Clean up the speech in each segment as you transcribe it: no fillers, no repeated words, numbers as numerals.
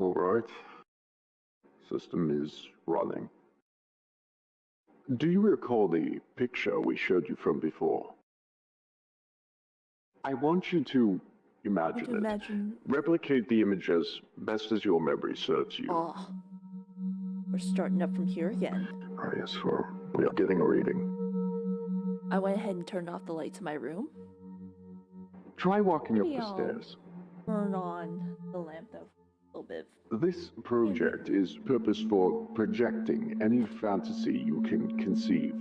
All right. System is running. Do you recall the picture we showed you from before? I want you to imagine it. Imagine. Replicate the image as best as your memory serves you. Oh, we're starting up from here again. Ah, yes, well, we are getting a reading. I went ahead and turned off the lights in my room. Try walking Maybe up the I'll stairs. turn on the lamp though, a little bit. This project is purposed for projecting any fantasy you can conceive.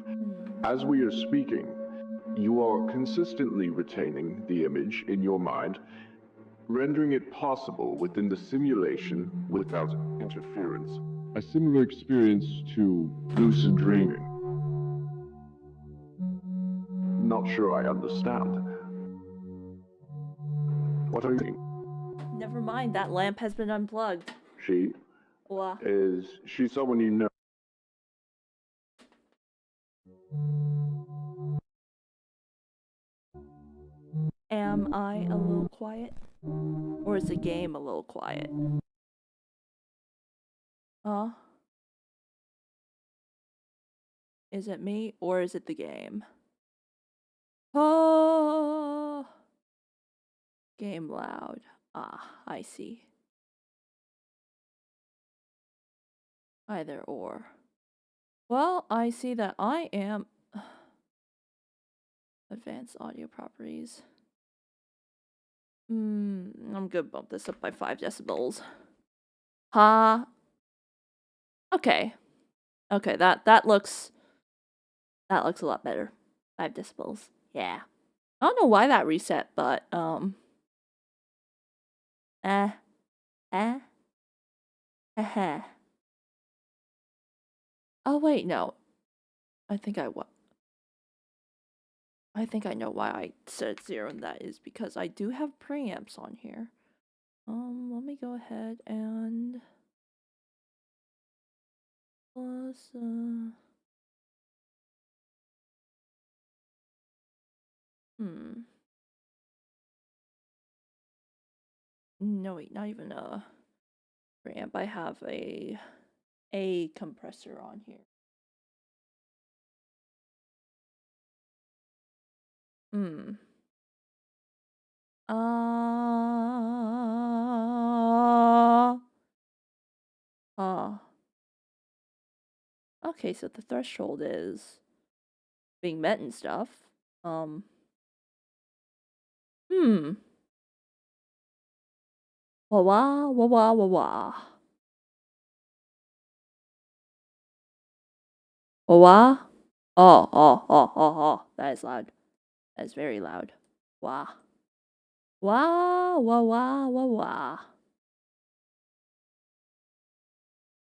As we are speaking, you are consistently retaining the image in your mind, rendering it possible within the simulation without interference. A similar experience to lucid dreaming. Not sure I understand. What are you doing? Never mind, that lamp has been unplugged. Is she someone you know? Am I a little quiet? Or is the game a little quiet? Huh? Is it me or is it the game? Oh, game loud. Ah, I see. Either or. Well, I see that I am advanced audio properties. I'm gonna bump this up by 5 decibels. Ha. Okay. Okay, that looks a lot better. 5 decibels. Yeah. I don't know why that reset, but eh, eh, heh. Oh wait, no. I think I know why I said 0, and that is because I do have preamps on here. Let me go ahead and plus no wait, not even a preamp. I have a compressor on here. Okay, so the threshold is being met and stuff. Wah wah wah wah wah wah. Wah wah. Oh, oh, oh, oh, oh. That is loud. That is very loud. Wah. Wah wah wah wah wah.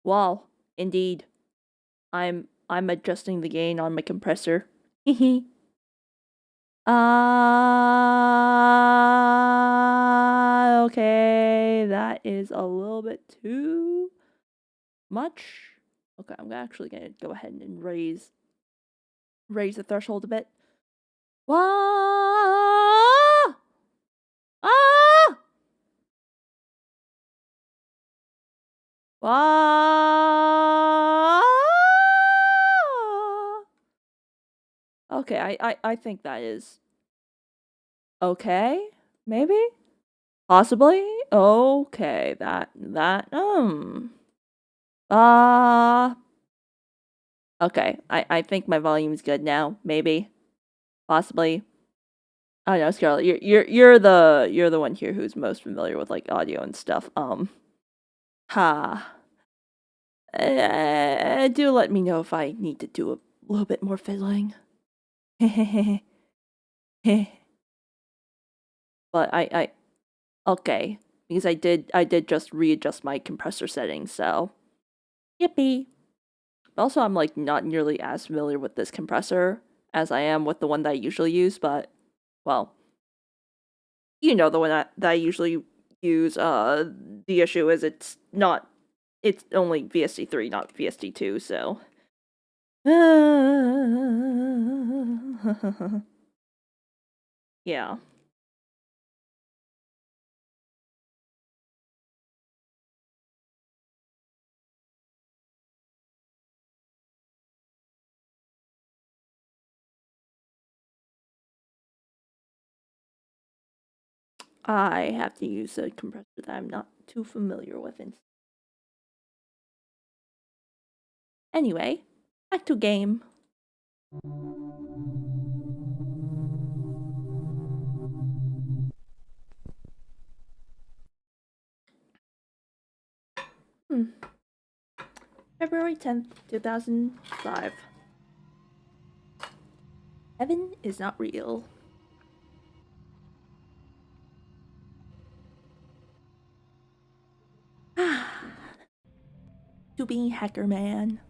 Wow, indeed. I'm adjusting the gain on my compressor. Hehe. Okay, that is a little bit too much. Okay, I'm actually gonna go ahead and raise the threshold a bit. Wah! Ah! Wah! Okay, I think that is okay, maybe? Possibly? Okay, okay, I think my volume's good now, maybe. Possibly. I don't know, Scarlett, you're the one here who's most familiar with like audio and stuff. Do let me know if I need to do a little bit more fiddling. But okay, because I did just readjust my compressor settings, so yippee. Also, I'm like not nearly as familiar with this compressor as I am with the one that I usually use, but well, you know the one that I usually use. The issue is it's only VST3, not VST2, so. Yeah. I have to use a compressor that I'm not too familiar with. Anyway, back to game. February 10th, 2005. Heaven is not real. To being Hackerman.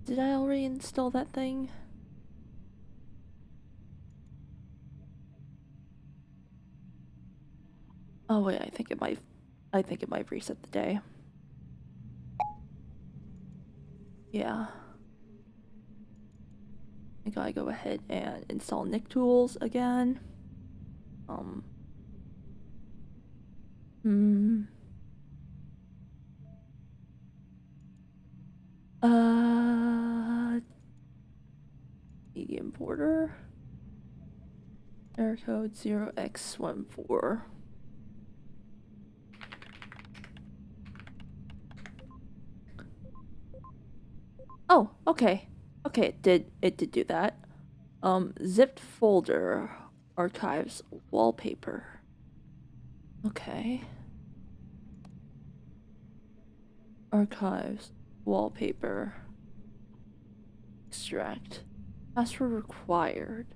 Did I already install that thing? Oh wait, I think it might reset the day. Yeah. I gotta go ahead and install Nick tools again. Hmm. The importer. Error code 0x14. Oh, okay. Okay, it did do that. Zipped folder, archives, wallpaper. Okay. Archives, wallpaper. Extract. Password required.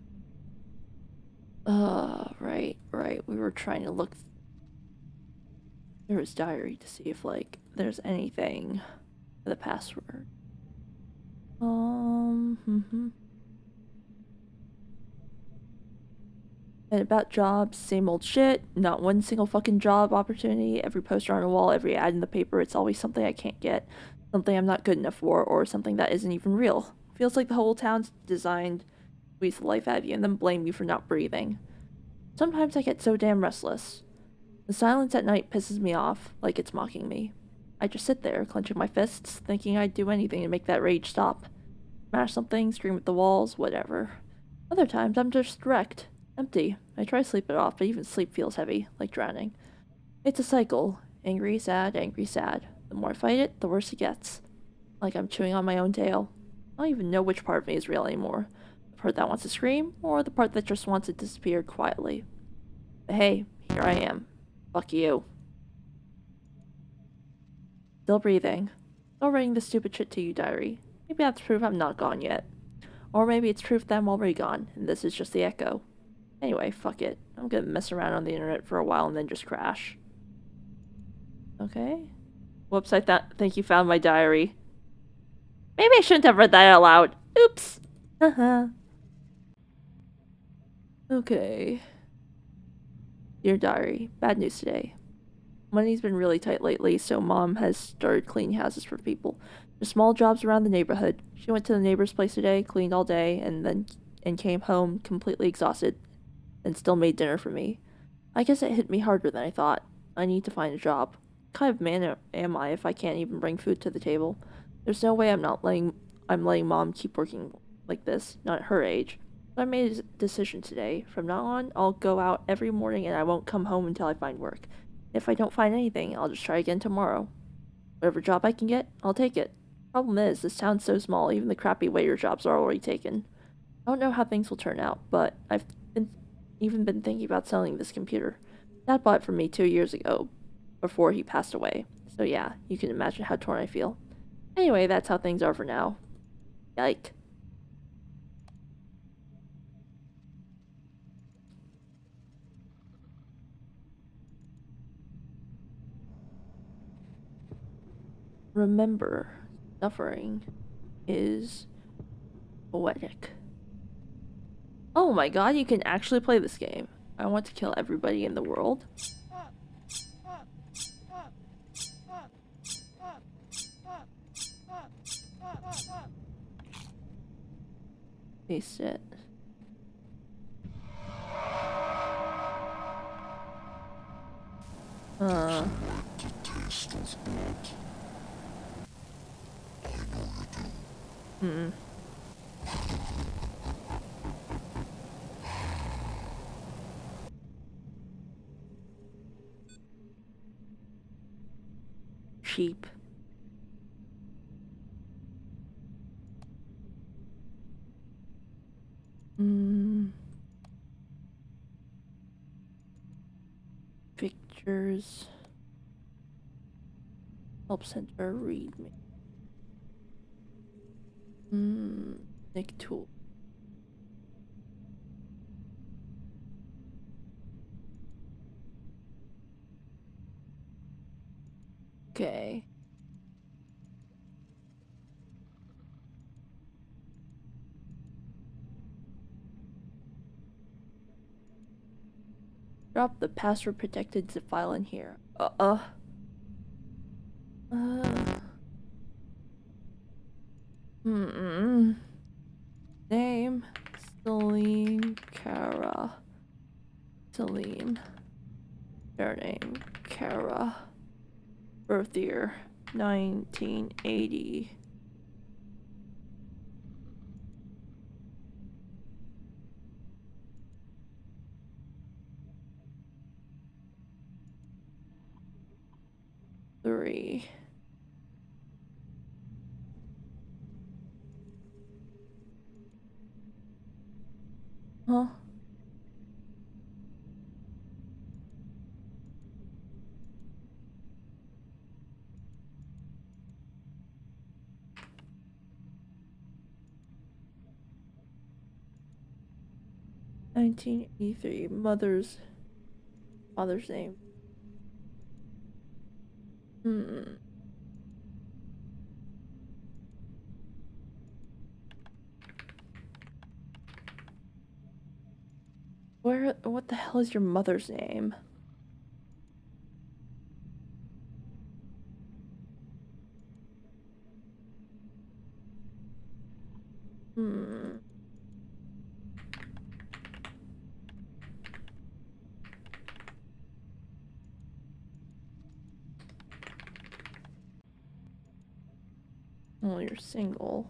Right. We were trying to look through his diary to see if, like, there's anything for the password. And about jobs, same old shit. Not one single fucking job opportunity. Every poster on a wall, every ad in the paper, it's always something I can't get. Something I'm not good enough for, or something that isn't even real. Feels like the whole town's designed to squeeze the life out of you and then blame you for not breathing. Sometimes I get so damn restless. The silence at night pisses me off, like it's mocking me. I just sit there, clenching my fists, thinking I'd do anything to make that rage stop. Smash something, scream at the walls, whatever. Other times I'm just wrecked. Empty. I try to sleep it off, but even sleep feels heavy, like drowning. It's a cycle. Angry, sad, angry, sad. The more I fight it, the worse it gets. Like I'm chewing on my own tail. I don't even know which part of me is real anymore. The part that wants to scream, or the part that just wants to disappear quietly. But hey, here I am. Fuck you. Still breathing. Still writing this stupid shit to you, diary. Maybe that's proof I'm not gone yet. Or maybe it's proof that I'm already gone, and this is just the echo. Anyway, fuck it. I'm gonna mess around on the internet for a while and then just crash. Okay. Whoops, I think you found my diary. Maybe I shouldn't have read that out loud. Oops. Haha. Okay. Dear diary, bad news today. Money's been really tight lately, so Mom has started cleaning houses for people. Just small jobs around the neighborhood. She went to the neighbor's place today, cleaned all day, and came home completely exhausted, and still made dinner for me. I guess it hit me harder than I thought. I need to find a job. What kind of man am I if I can't even bring food to the table? There's no way I'm letting Mom keep working like this, not at her age. So I made a decision today. From now on, I'll go out every morning and I won't come home until I find work. If I don't find anything, I'll just try again tomorrow. Whatever job I can get, I'll take it. Problem is, this town's so small, even the crappy waiter jobs are already taken. I don't know how things will turn out, but I've been thinking about selling this computer. Dad bought it for me 2 years ago, before he passed away. So yeah, you can imagine how torn I feel. Anyway, that's how things are for now. Yike. Remember, suffering is poetic. Oh my god, you can actually play this game. I want to kill everybody in the world. Taste it. Hmm. Sheep. Hmm. Pictures. Help center. Read me. Hmm. Nick tool. Okay. Drop the password protected zip file in here. Uh. Hmm. Name. Celine Cara. Celine. Surname. Cara. Birth year. 1980. Three. Huh? $19.83. Father's name. Hmm. What the hell is your mother's name? Hmm. Oh, you're single.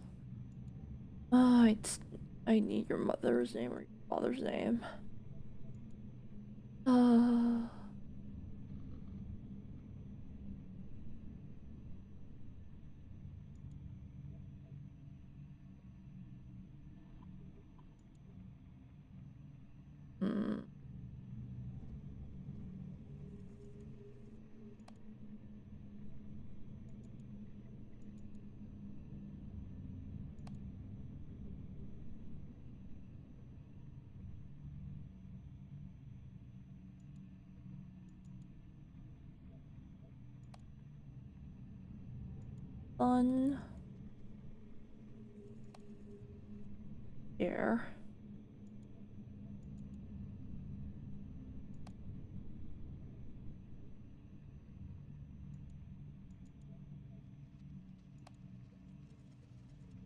I need your mother's name or your father's name. Uh, hmm. Son. Here.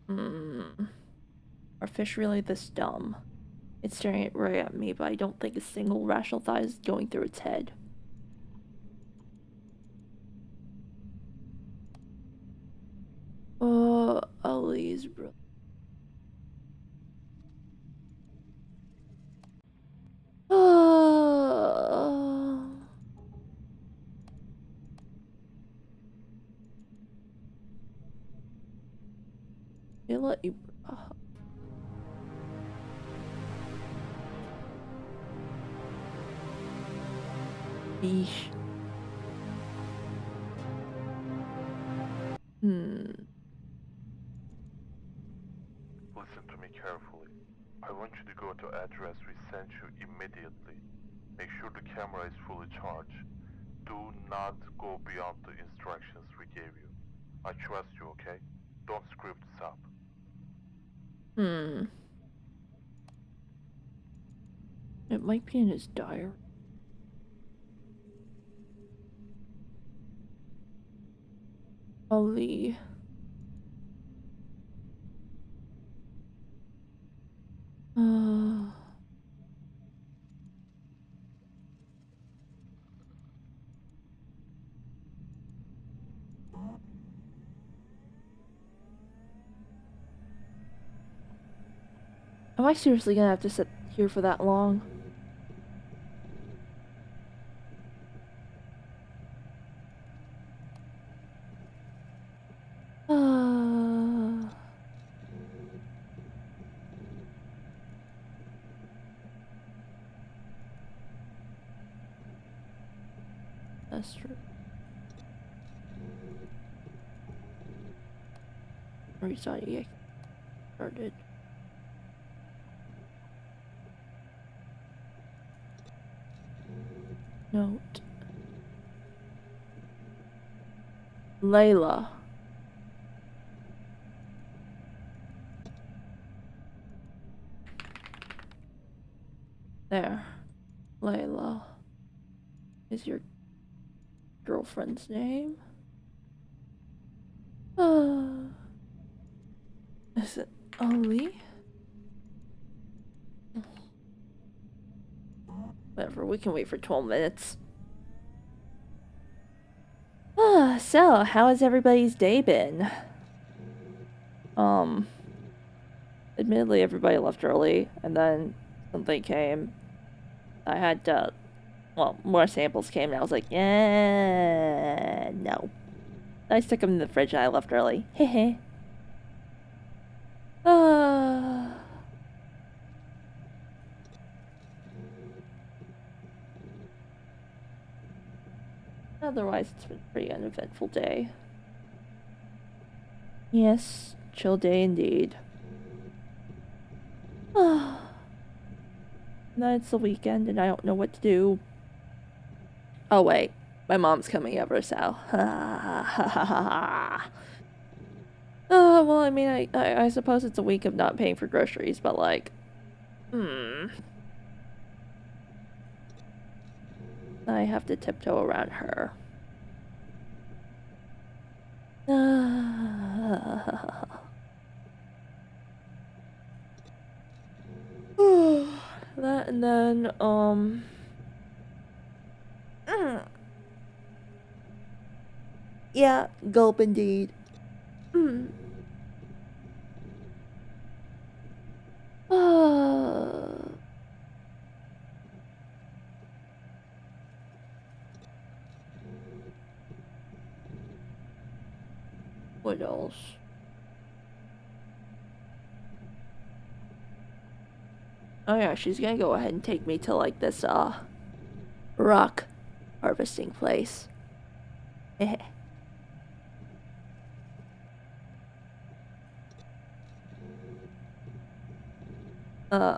Hmm. Are fish really this dumb? It's staring right at me, but I don't think a single rational thought is going through its head. Ali's bro. They let you. Yeesh. Hmm. Listen to me carefully. I want you to go to address we sent you immediately. Make sure the camera is fully charged. Do not go beyond the instructions we gave you. I trust you, okay? Don't screw this up. Hmm. It might be in his diary. Ali. Uh. Am I seriously gonna have to sit here for that long? That's true. Restarting started. Note. Layla. There. Layla is your girlfriend's name. Is it Ali? Whatever, we can wait for 12 minutes. So, how has everybody's day been? Admittedly, everybody left early, and then something came. I had, well, more samples came, and I was like, no. I stuck them in the fridge and I left early. Hehe. Otherwise, it's been a pretty uneventful day. Yes, chill day indeed. Then it's the weekend and I don't know what to do. Oh wait, my mom's coming over, so. Well, I mean, I suppose it's a week of not paying for groceries, but like, I have to tiptoe around her. That and then, yeah, gulp indeed. What else? Oh yeah, she's gonna go ahead and take me to like this rock harvesting place.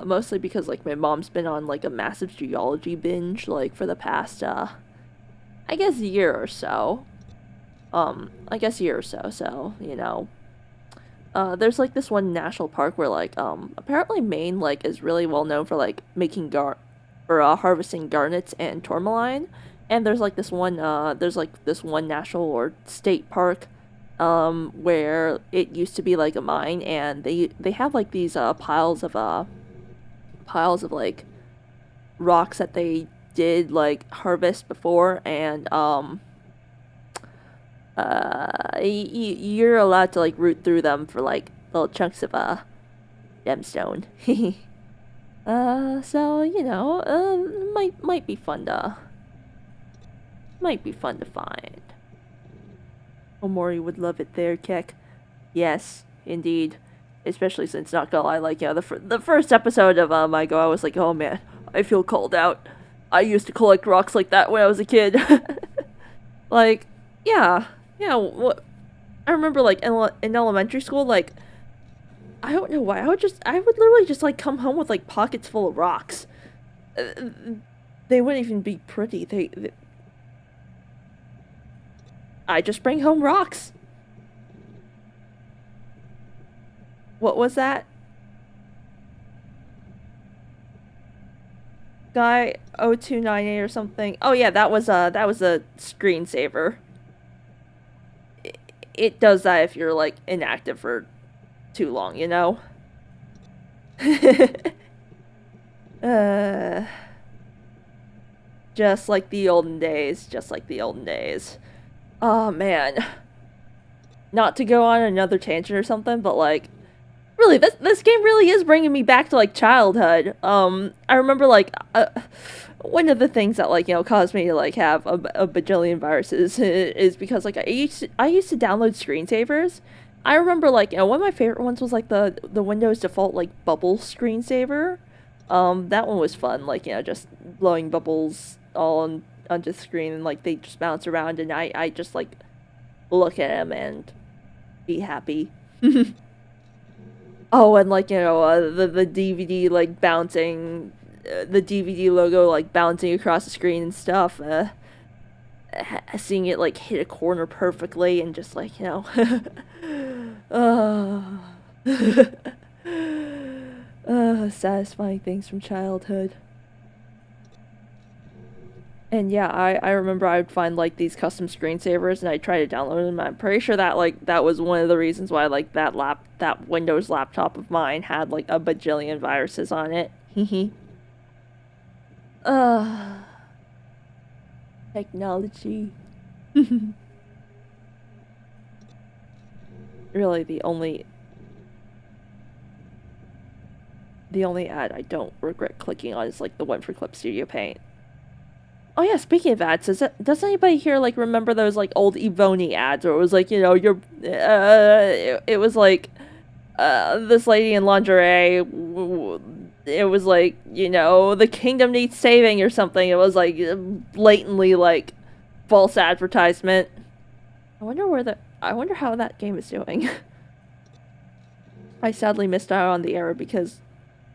Mostly because like my mom's been on like a massive geology binge like for the past I guess year or so. So, you know. There's like this one national park where like apparently Maine like is really well known for like making harvesting garnets and tourmaline. And there's like this one national or state park where it used to be like a mine, and they have like these piles of like rocks that they did like harvest before, and you're allowed to like root through them for like little chunks of gemstone. So you know, might be fun to find. Omori would love it there, Kek. Yes, indeed. Especially since, not gonna lie, like, you know, the first episode of my Go, I was like, oh man, I feel called out. I used to collect rocks like that when I was a kid. Like, yeah, what? I remember, like, in elementary school, like, I don't know why, I would literally just, like, come home with, like, pockets full of rocks. They wouldn't even be pretty, I just bring home rocks. What was that? Guy 0298 or something. Oh yeah, that was a screensaver. It does that if you're like inactive for too long, you know? Just like the olden days, Oh man. Not to go on another tangent or something, but like Really, this game really is bringing me back to like childhood. I remember like one of the things that like caused me to like have a bajillion viruses is because like I used to download screensavers. I remember like one of my favorite ones was like the Windows default like bubble screensaver. That one was fun. Like just blowing bubbles all onto the screen and like they just bounce around and I just like look at them and be happy. Oh, and like the DVD like bouncing, the DVD logo like bouncing across the screen and stuff. Seeing it like hit a corner perfectly and just like satisfying things from childhood. And yeah, I remember I would find like these custom screensavers and I'd try to download them. I'm pretty sure that like that was one of the reasons why like that Windows laptop of mine had like a bajillion viruses on it. Hehe. Technology. Really the only ad I don't regret clicking on is like the one for Clip Studio Paint. Oh yeah, speaking of ads, does anybody here like remember those like old Evony ads where it was like it was like this lady in lingerie, it was like the kingdom needs saving or something. It was like blatantly like false advertisement. I wonder how that game is doing. I sadly missed out on the era because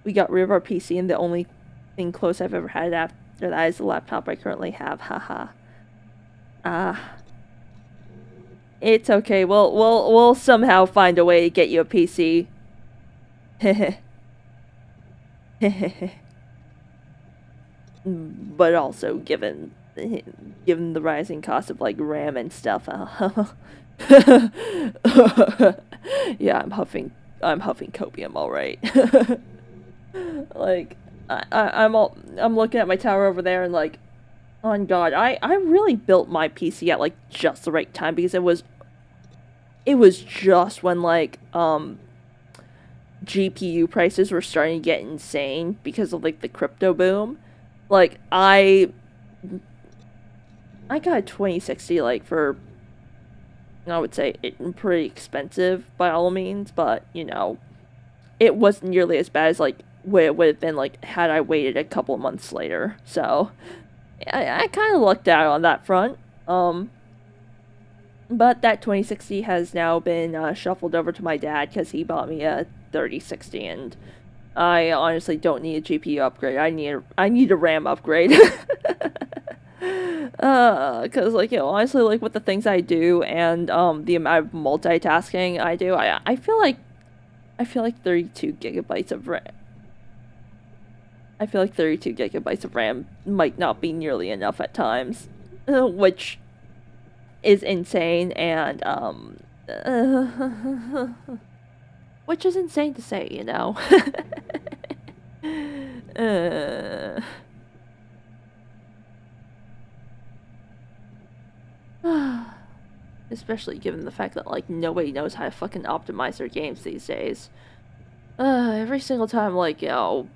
we got rid of our PC and the only thing close I've ever had after that is the laptop I currently have. Haha. It's okay. We'll somehow find a way to get you a PC. But also given the rising cost of like RAM and stuff. Yeah, I'm huffing copium, all right. Like I'm looking at my tower over there and like, on God, I really built my PC at like just the right time because it was just when like GPU prices were starting to get insane because of like the crypto boom. Like I got a 2060 like for, I would say it pretty expensive by all means, but it wasn't nearly as bad as like what it would have been like had I waited a couple months later. So I kind of lucked out on that front. But that 2060 has now been shuffled over to my dad because he bought me a 3060, and I honestly don't need a GPU upgrade. I need a RAM upgrade. Cause like honestly, like with the things I do and the amount of multitasking I do, I feel like 32 gigabytes of RAM. I feel like 32 gigabytes of RAM might not be nearly enough at times, which is insane, and which is insane to say, Especially given the fact that like nobody knows how to fucking optimize their games these days. Every single time, like,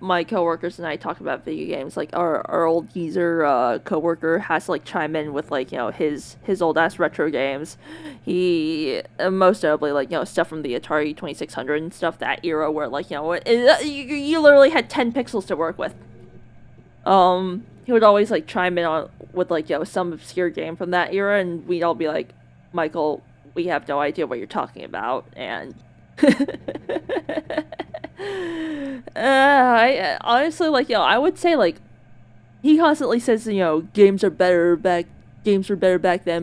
my coworkers and I talk about video games, like, our old geezer, coworker has to, like, chime in with, like, his old-ass retro games. He, most notably, like, stuff from the Atari 2600 and stuff, that era where, like, you literally had 10 pixels to work with. He would always, like, chime in on, with, like, some obscure game from that era, and we'd all be like, Michael, we have no idea what you're talking about, and... I honestly, like, I would say, like, he constantly says, games were better back then,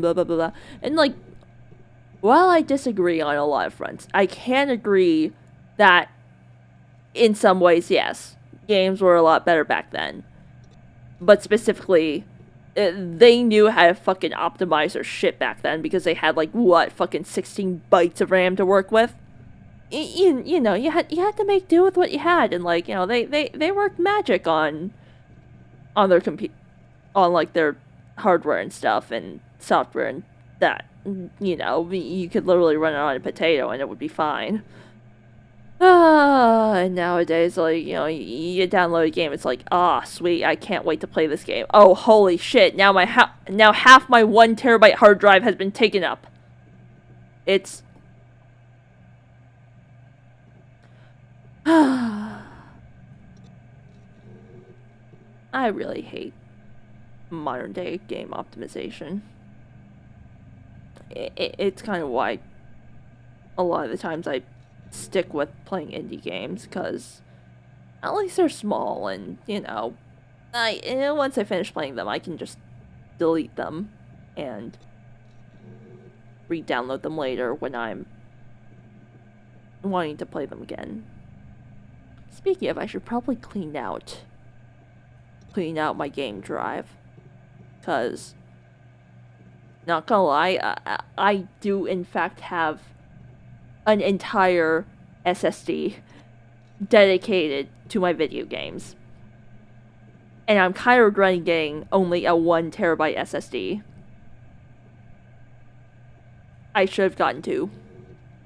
blah, blah, blah, blah. And, like, while I disagree on a lot of fronts, I can agree that, in some ways, yes, games were a lot better back then. But specifically, they knew how to fucking optimize their shit back then because they had, like, fucking 16 bytes of RAM to work with. You had to make do with what you had, and like they worked magic on their on like their hardware and stuff and software and that you could literally run it on a potato and it would be fine. And nowadays, like, you know, you download a game, it's like, ah, sweet, I can't wait to play this game. Oh, holy shit, now now half my 1 terabyte hard drive has been taken up. It's... I really hate modern day game optimization. It's kind of why a lot of the times I stick with playing indie games, because at least they're small and, you know, once I finish playing them, I can just delete them and re-download them later when I'm wanting to play them again. Speaking of, I should probably clean out my game drive, because, not gonna lie, I do in fact have an entire SSD dedicated to my video games. And I'm kind of regretting getting only a 1 terabyte SSD. I should have gotten 2.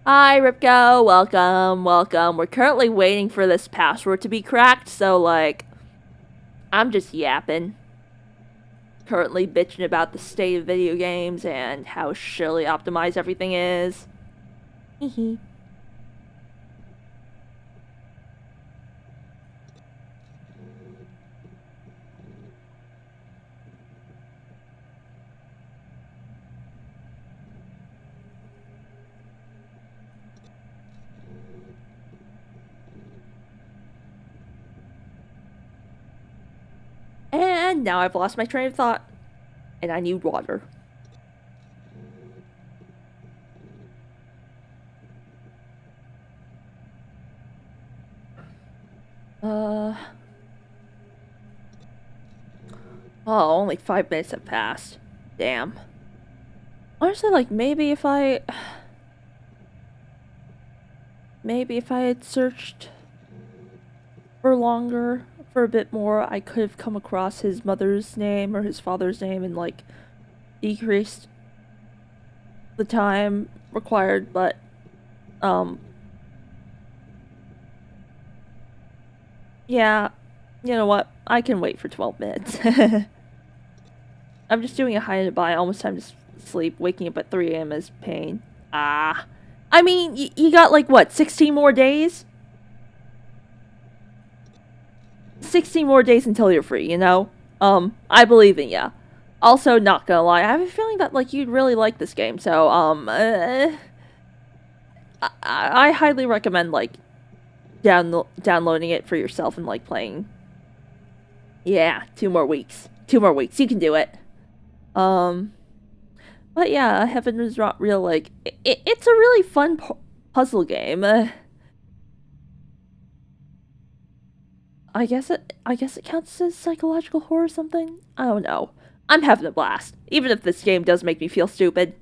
Hi, Ripko. Welcome, welcome. We're currently waiting for this password to be cracked, so, like, I'm just yapping. Currently bitching about the state of video games and how shittily optimized everything is. Hehe. And now I've lost my train of thought. And I need water. Oh, only 5 minutes have passed. Damn. Honestly, like, maybe if I had searched for longer, for a bit more, I could have come across his mother's name or his father's name and, like, decreased the time required, but, yeah, you know what? I can wait for 12 minutes. I'm just doing a high to buy, almost time to sleep. Waking up at 3 a.m. is pain. Ah. I mean, you got, like, what, 16 more days? 16 more days until you're free, you know? I believe in ya. Also, not gonna lie, I have a feeling that, like, you'd really like this game, so, I highly recommend, like, downloading it for yourself and, like, playing. Yeah, 2 more weeks. 2 more weeks, you can do it. But yeah, Heaven is Not Real, like, it's a really fun puzzle game. I guess it counts as psychological horror or something? I don't know. I'm having a blast, even if this game does make me feel stupid.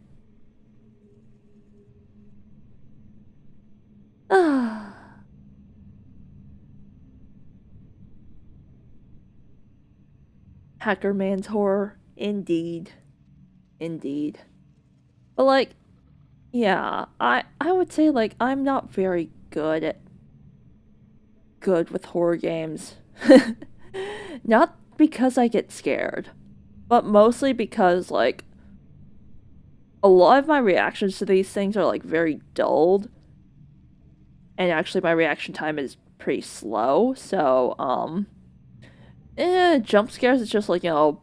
Hackerman's horror. Indeed. Indeed. But, like, yeah, I would say, like, I'm not very good with horror games. Not because I get scared, but mostly because, like, a lot of my reactions to these things are, like, very dulled. And actually my reaction time is pretty slow, so, jump scares, it's just like, you know,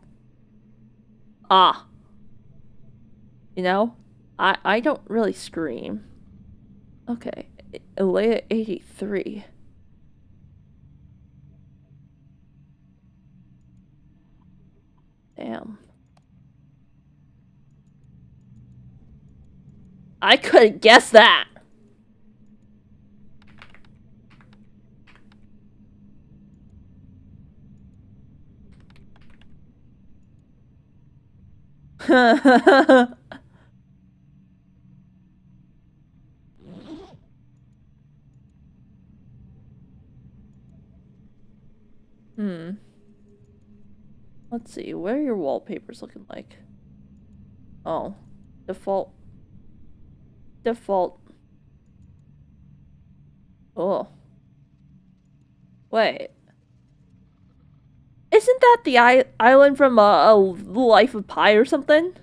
you know? I don't really scream. Okay, Elea 83. Damn. I couldn't guess that! Let's see, what are your wallpapers looking like? Oh, default. Oh. Wait. Isn't that the island from a Life of Pi or something?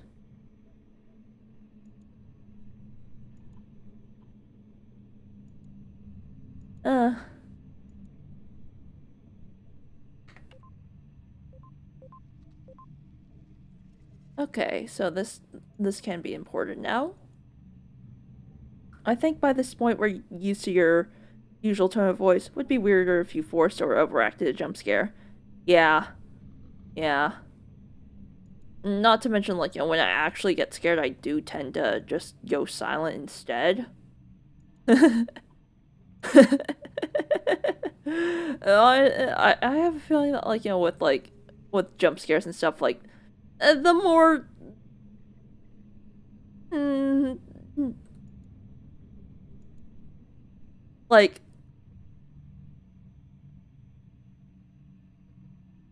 Uh. Okay, so this can be important now. I think by this point we're used to your usual tone of voice. Would be weirder if you forced or overacted a jump scare. Yeah. Yeah. Not to mention, like, when I actually get scared, I do tend to just go silent instead. I have a feeling that, like, with jump scares and stuff, like, the more mm, like,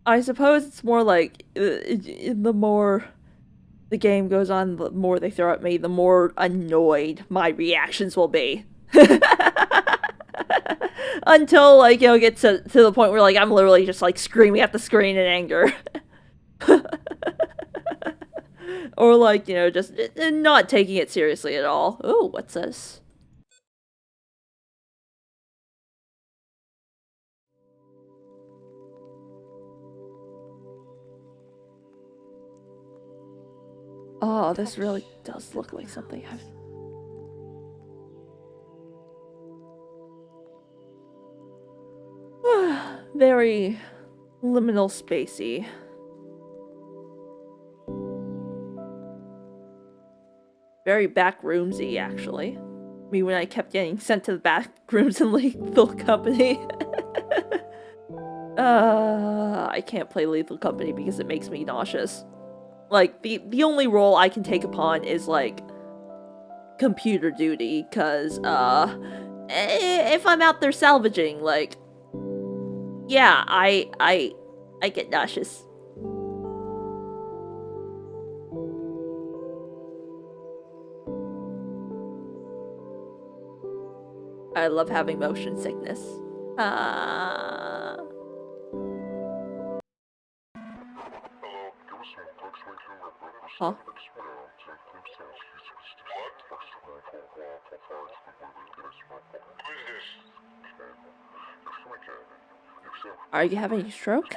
I suppose it's more like the more the game goes on, the more they throw at me, the more annoyed my reactions will be. Until, like, it gets to the point where, like, I'm literally just, like, screaming at the screen in anger. Or, like, just not taking it seriously at all. Oh, what's this? Oh, this really does look like something I've... Very liminal spacey. Very backroomsy, actually. Me when I kept getting sent to the back rooms in Lethal Company. I can't play Lethal Company because it makes me nauseous. Like, the only role I can take upon is, like, computer duty, cause, if I'm out there salvaging, like, yeah, I get nauseous. I love having motion sickness. Huh? Are you having a stroke?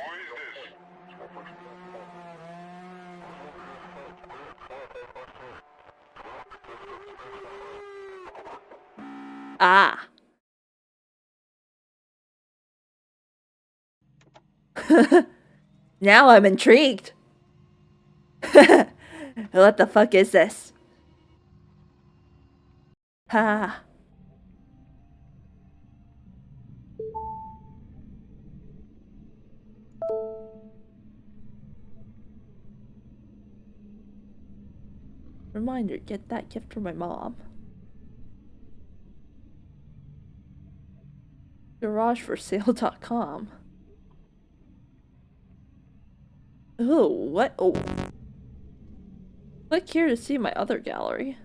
Ah. Now I'm intrigued. What the fuck is this? Ha. Reminder, get that gift from my mom. GarageForSale.com. Oh, what? Oh. Click here to see my other gallery.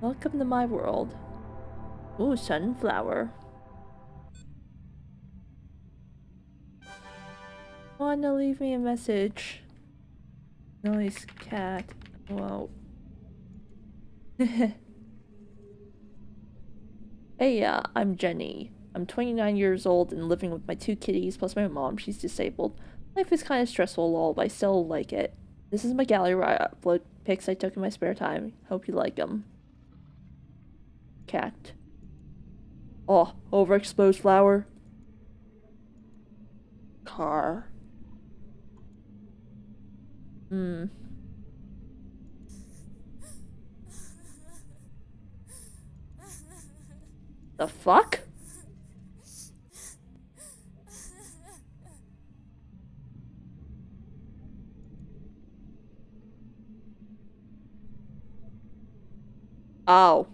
Welcome to my world. Ooh, sunflower. Wanna leave me a message? Noise cat. Whoa. Hey, I'm Jenny. I'm 29 years old and living with my 2 kitties plus my mom. She's disabled. Life is kind of stressful, lol, but I still like it. This is my gallery where I upload pics I took in my spare time. Hope you like them. Cat. Oh, overexposed flower. Car. Hmm. The fuck? Oh.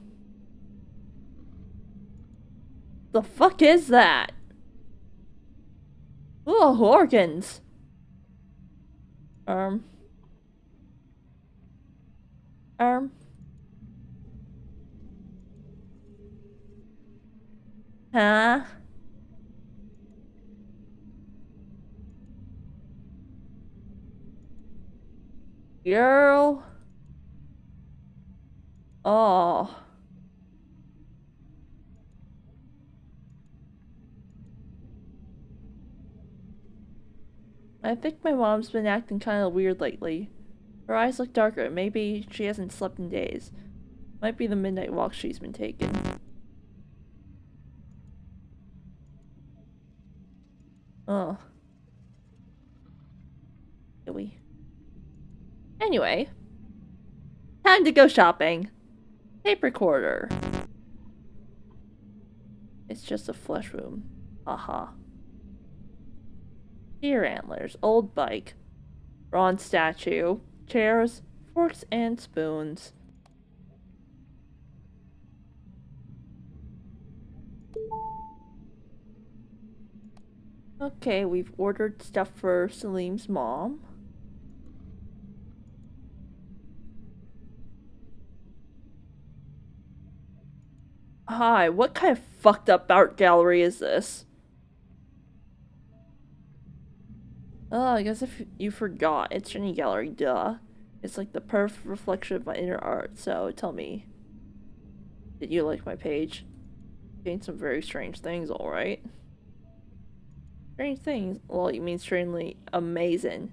The fuck is that? Oh, organs. Um. Huh? Girl. Oh. I think my mom's been acting kind of weird lately. Her eyes look darker. Maybe she hasn't slept in days. Might be the midnight walk she's been taking. Oh. We. Anyway, time to go shopping. Tape recorder. It's just a flesh wound. Aha. Deer antlers, old bike, bronze statue, chairs, forks and spoons. Okay, we've ordered stuff for Salim's mom. Hi, what kind of fucked up art gallery is this? Oh, I guess if you forgot, it's Jenny Gallery, duh. It's like the perfect reflection of my inner art, so tell me. Did you like my page? Gained some very strange things, alright? Strange things? Well, you mean strangely amazing.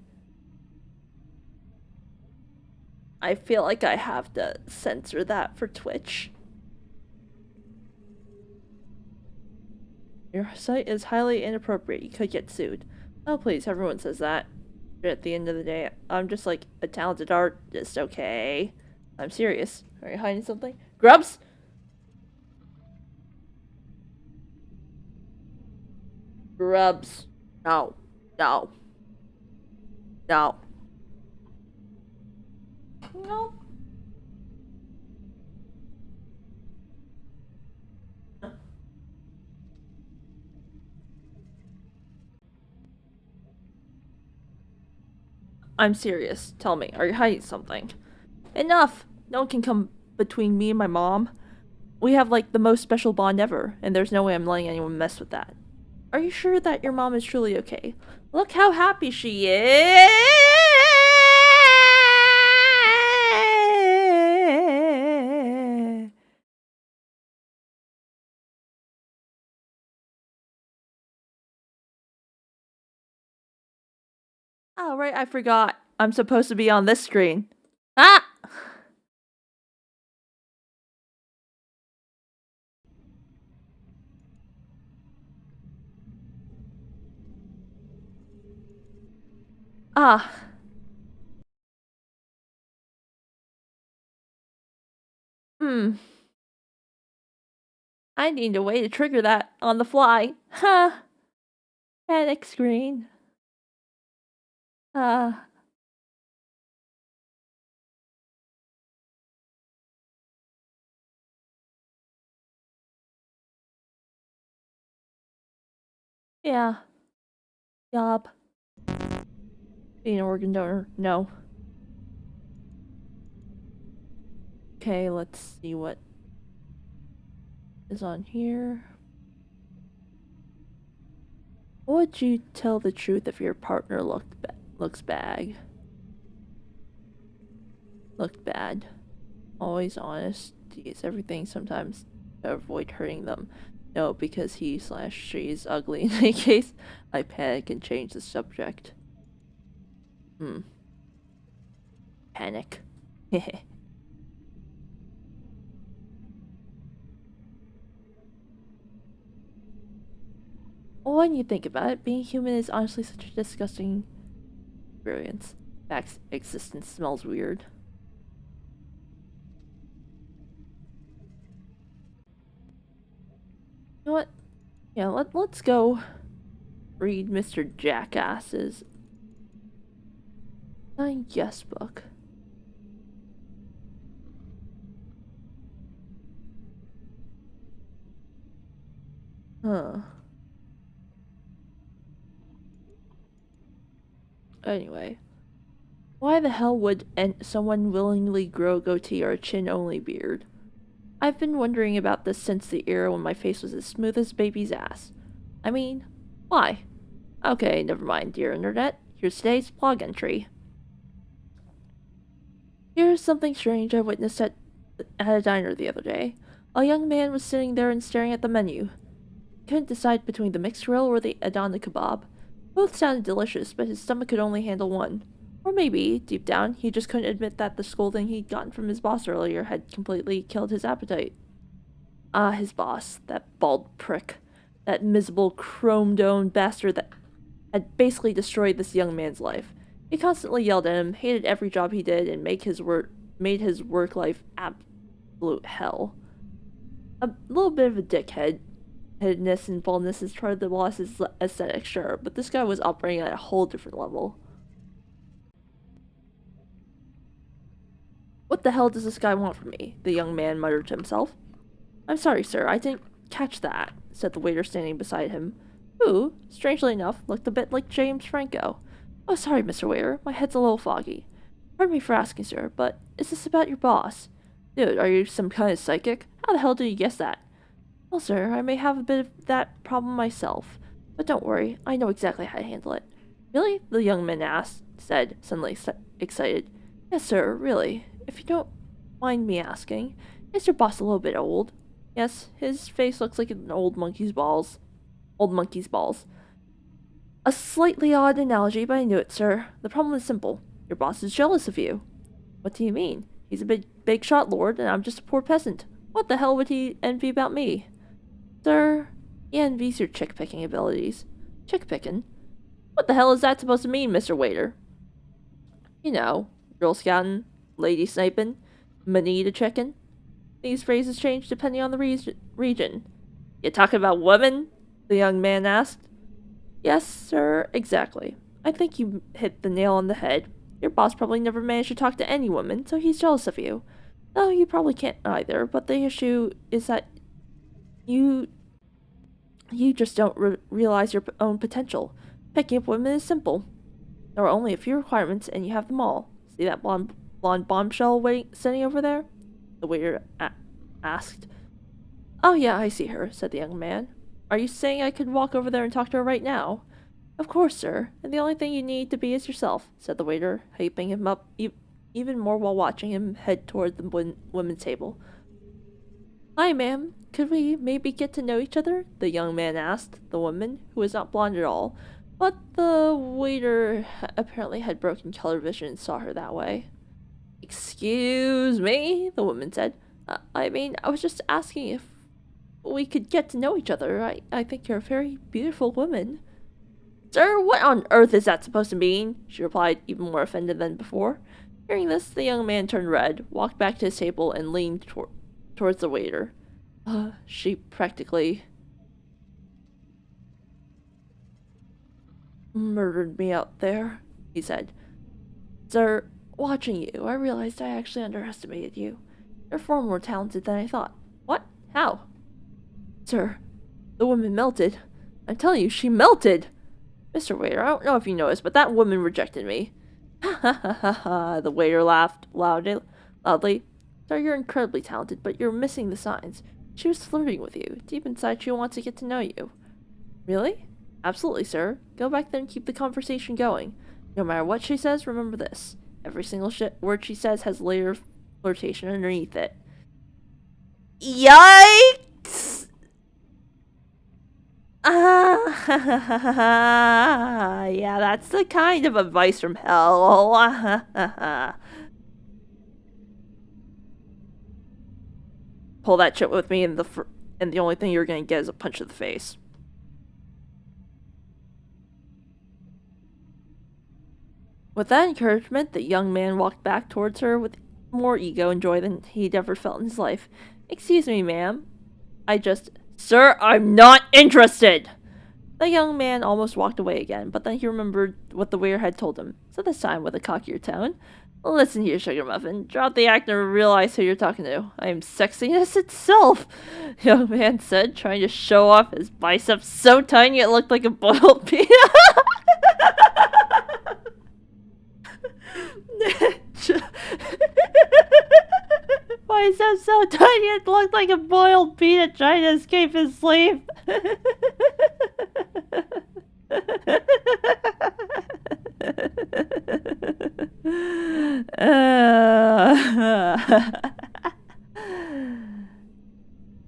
I feel like I have to censor that for Twitch. Your site is highly inappropriate. You could get sued. Oh, please, everyone says that. But at the end of the day, I'm just like a talented artist, okay? I'm serious. Are you hiding something? Grubs? Grubs. No. No. No. No. I'm serious. Tell me, are you hiding something? Enough! No one can come between me and my mom. We have like the most special bond ever, and there's no way I'm letting anyone mess with that. Are you sure that your mom is truly okay? Look how happy she is! Oh, right, I forgot. I'm supposed to be on this screen. Ah! Ah. Hmm. I need a way to trigger that on the fly. Ha! Panic screen. Ah. Yeah. Yup. Being an organ donor. No. Okay, let's see what is on here. Would you tell the truth if your partner looks bad? Looked bad. Always honest. Is everything sometimes to avoid hurting them. No, because he/she is ugly. In any case, I panic and change the subject. Panic. When you think about it, being human is honestly such a disgusting experience. Fact's existence smells weird. You know what? Yeah, let's go read Mr. Jackass's yes book. Huh. Anyway, why the hell would someone willingly grow a goatee or a chin-only beard? I've been wondering about this since the era when my face was as smooth as a baby's ass. I mean, why? Okay, never mind, dear internet. Here's today's blog entry. Here's something strange I witnessed at a diner the other day. A young man was sitting there and staring at the menu. He couldn't decide between the mixed grill or the Adana kebab. Both sounded delicious, but his stomach could only handle one. Or maybe, deep down, he just couldn't admit that the scolding he'd gotten from his boss earlier had completely killed his appetite. Ah, his boss, that bald prick. That miserable, chrome-domed bastard that had basically destroyed this young man's life. He constantly yelled at him, hated every job he did, and made his work life absolute hell. A little bit of a dickheadness and baldness is part of the boss's aesthetic, sure, but this guy was operating at a whole different level. What the hell does this guy want from me? The young man muttered to himself. I'm sorry, sir, I didn't catch that, said the waiter standing beside him, who, strangely enough, looked a bit like James Franco. Oh, sorry, Mr. Waiter, my head's a little foggy. Pardon me for asking, sir, but is this about your boss? Dude, are you some kind of psychic? How the hell did you guess that? Well, sir, I may have a bit of that problem myself, but don't worry, I know exactly how to handle it. Really? The young man said, suddenly excited. Yes, sir, really. If you don't mind me asking, is your boss a little bit old? Yes, his face looks like an old monkey's balls. A slightly odd analogy, but I knew it, sir. The problem is simple. Your boss is jealous of you. What do you mean? He's a big shot lord, and I'm just a poor peasant. What the hell would he envy about me? Sir, he envies your chick-picking abilities. Chick-picking? What the hell is that supposed to mean, Mr. Waiter? You know, Girl Scouting, Lady Sniping, Manita Checking. These phrases change depending on the region. You talking about women? The young man asked. Yes, sir, exactly. I think you hit the nail on the head. Your boss probably never managed to talk to any woman, so he's jealous of you. No, you probably can't either, but the issue is that you just don't realize your own potential. Picking up women is simple. There are only a few requirements, and you have them all. See that blonde bombshell sitting over there? The waiter asked. Oh yeah, I see her, said the young man. Are you saying I could walk over there and talk to her right now? Of course, sir, and the only thing you need to be is yourself, said the waiter, hyping him up even more while watching him head toward the women's table. Hi, ma'am. Could we maybe get to know each other? The young man asked the woman, who was not blonde at all, but the waiter apparently had broken color vision and saw her that way. Excuse me, the woman said. I mean, I was just asking if we could get to know each other. I think you're a very beautiful woman. Sir, what on earth is that supposed to mean? She replied, even more offended than before. Hearing this, the young man turned red, walked back to his table, and leaned towards the waiter. She practically murdered me out there, he said. Sir, watching you, I realized I actually underestimated you. You're far more talented than I thought. What? How? Sir, the woman melted. I'm telling you, she melted! Mr. Waiter, I don't know if you noticed, but that woman rejected me. Ha ha ha ha ha, the waiter laughed loudly. Sir, you're incredibly talented, but you're missing the signs. She was flirting with you. Deep inside, she wants to get to know you. Really? Absolutely, sir. Go back there and keep the conversation going. No matter what she says, remember this. Every single word she says has a layer of flirtation underneath it. Yikes! Yeah, that's the kind of advice from hell. Pull that shit with me, and the only thing you're gonna get is a punch to the face. With that encouragement, the young man walked back towards her with more ego and joy than he'd ever felt in his life. Excuse me, ma'am. Sir, I'm not interested! The young man almost walked away again, but then he remembered what the waiter had told him, so this time with a cockier tone. Listen here, sugar muffin. Drop the act and realize who you're talking to. I am sexiness itself, the young man said, trying to show off his biceps so tiny it looked like a boiled peanut. Why is that so tiny? It looked like a boiled peanut trying to escape his sleep.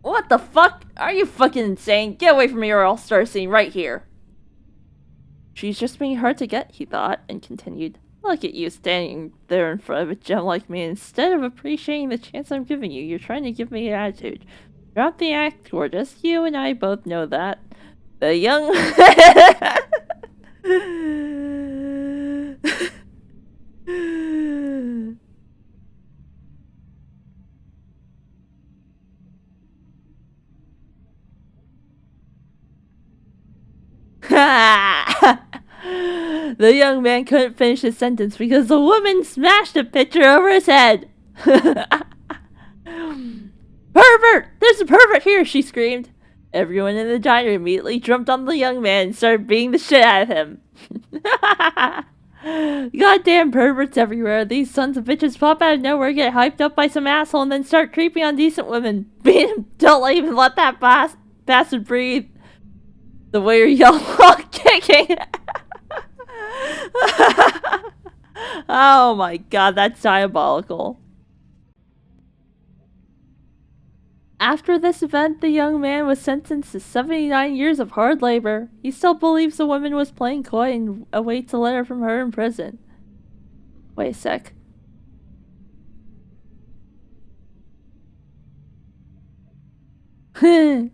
What the fuck? Are you fucking insane? Get away from me or I'll start a scene right here. She's just being hard to get, he thought, and continued. Look at you standing there in front of a gem like me. Instead of appreciating the chance I'm giving you, you're trying to give me an attitude. Drop the act, gorgeous. You and I both know that. The young... The young man couldn't finish his sentence because the woman smashed a pitcher over his head. Pervert! There's a pervert here, she screamed. Everyone in the diner immediately jumped on the young man and started beating the shit out of him. Goddamn perverts everywhere. These sons of bitches pop out of nowhere, get hyped up by some asshole, and then start creeping on decent women. Beat him. Don't even let that bastard breathe. The waiter yelled while kicking. Oh my god, that's diabolical. After this event, the young man was sentenced to 79 years of hard labor. He still believes the woman was playing coy and awaits a letter from her in prison. Wait a sec. Wait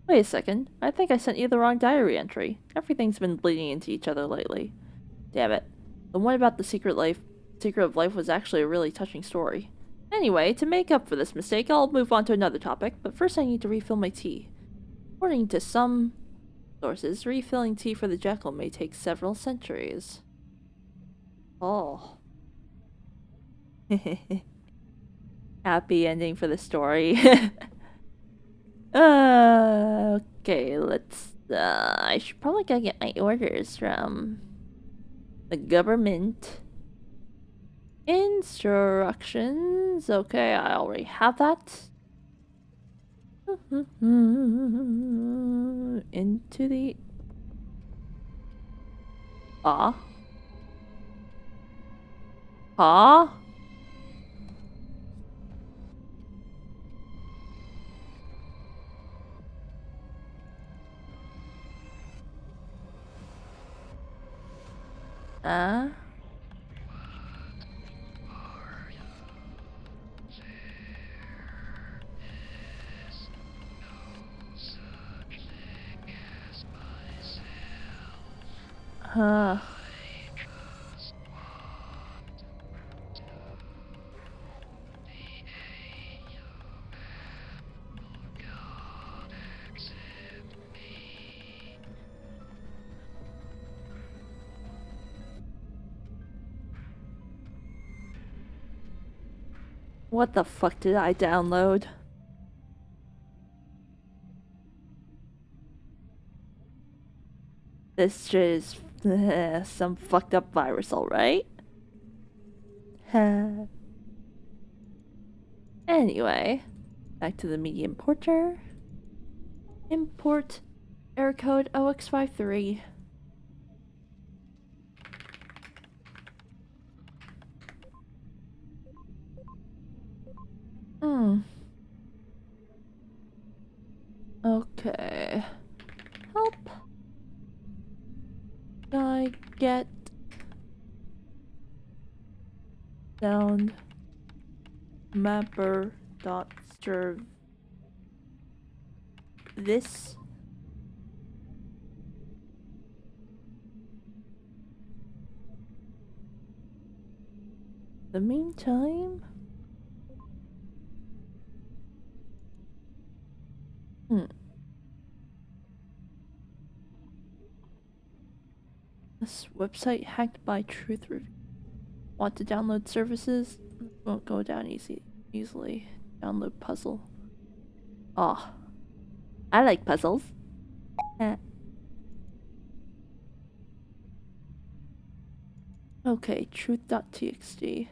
a second. I think I sent you the wrong diary entry. Everything's been bleeding into each other lately. Damn it. The one about the secret of life was actually a really touching story. Anyway, to make up for this mistake, I'll move on to another topic, but first I need to refill my tea. According to some sources, refilling tea for the Jekyll may take several centuries. Oh. Happy ending for the story. Okay, let's, I should probably go get my orders from the government. Instructions. Okay, I already have that. Into the... Ah. Ah. Huh. What the fuck did I download? This shit is some fucked up virus, alright? Anyway, back to the media importer. Import error code OX53. Okay. Help. I get sound mapper dot serve this. The meantime, this website hacked by Truth Review. Want to download services? Won't go down easily. Download puzzle. Oh, I like puzzles. Okay, truth.txt.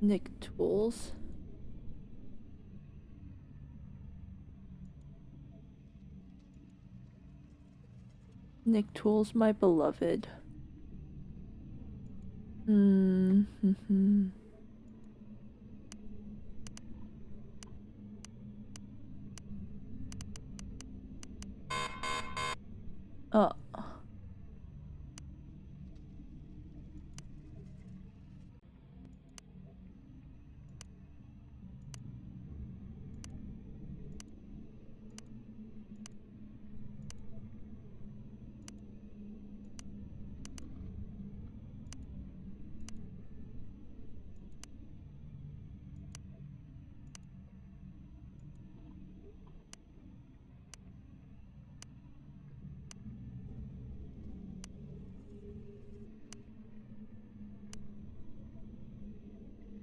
Nick Tools. Nick Tools, my beloved. Mm-hmm. Uh.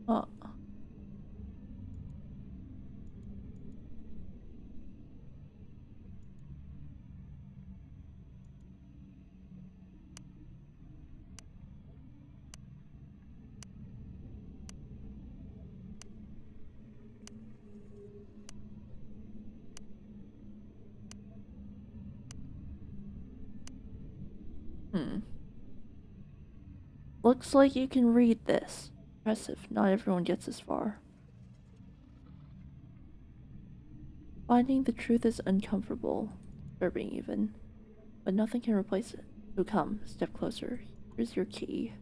Uh. Looks like you can read this. Impressive. Not everyone gets this far. Finding the truth is uncomfortable, disturbing even, but nothing can replace it. So come, step closer. Here's your key.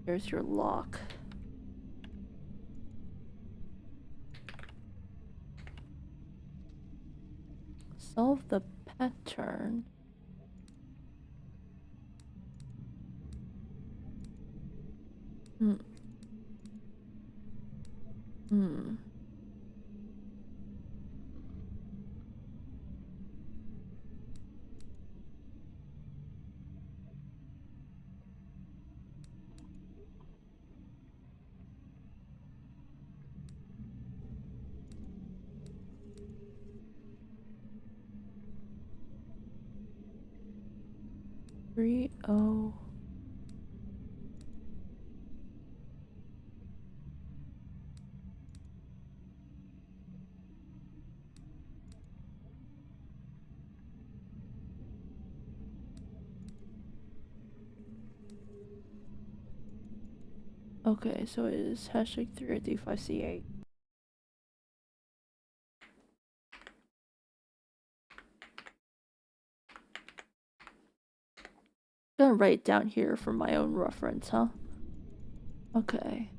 Here's your lock. Solve the pattern. Hmm. 3-0. Okay, so it is hashtag 3D5C8. Gonna write it down here for my own reference, huh? Okay.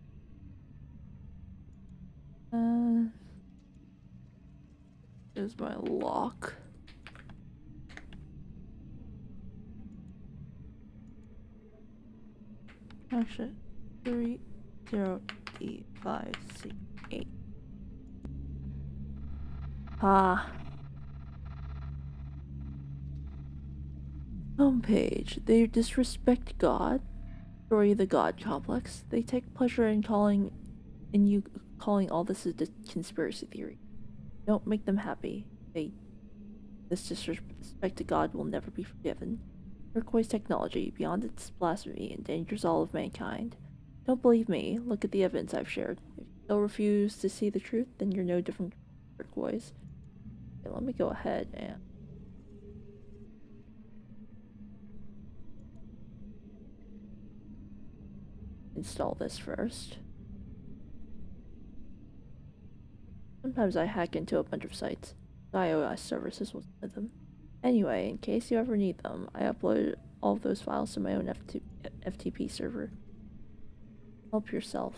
Is my lock. Actually, 30D5C8. Ah. Homepage. They disrespect God. Story the God complex. They take pleasure in you calling all this a conspiracy theory. Don't make them happy. This disrespect to God will never be forgiven. Turquoise technology, beyond its blasphemy, endangers all of mankind. Don't believe me? Look at the evidence I've shared. If you still refuse to see the truth, then you're no different from Turquoise. Okay, let me go ahead and install this first. Sometimes I hack into a bunch of sites. iOS services was one of them. Anyway, in case you ever need them, I uploaded all of those files to my own FTP server. Help yourself.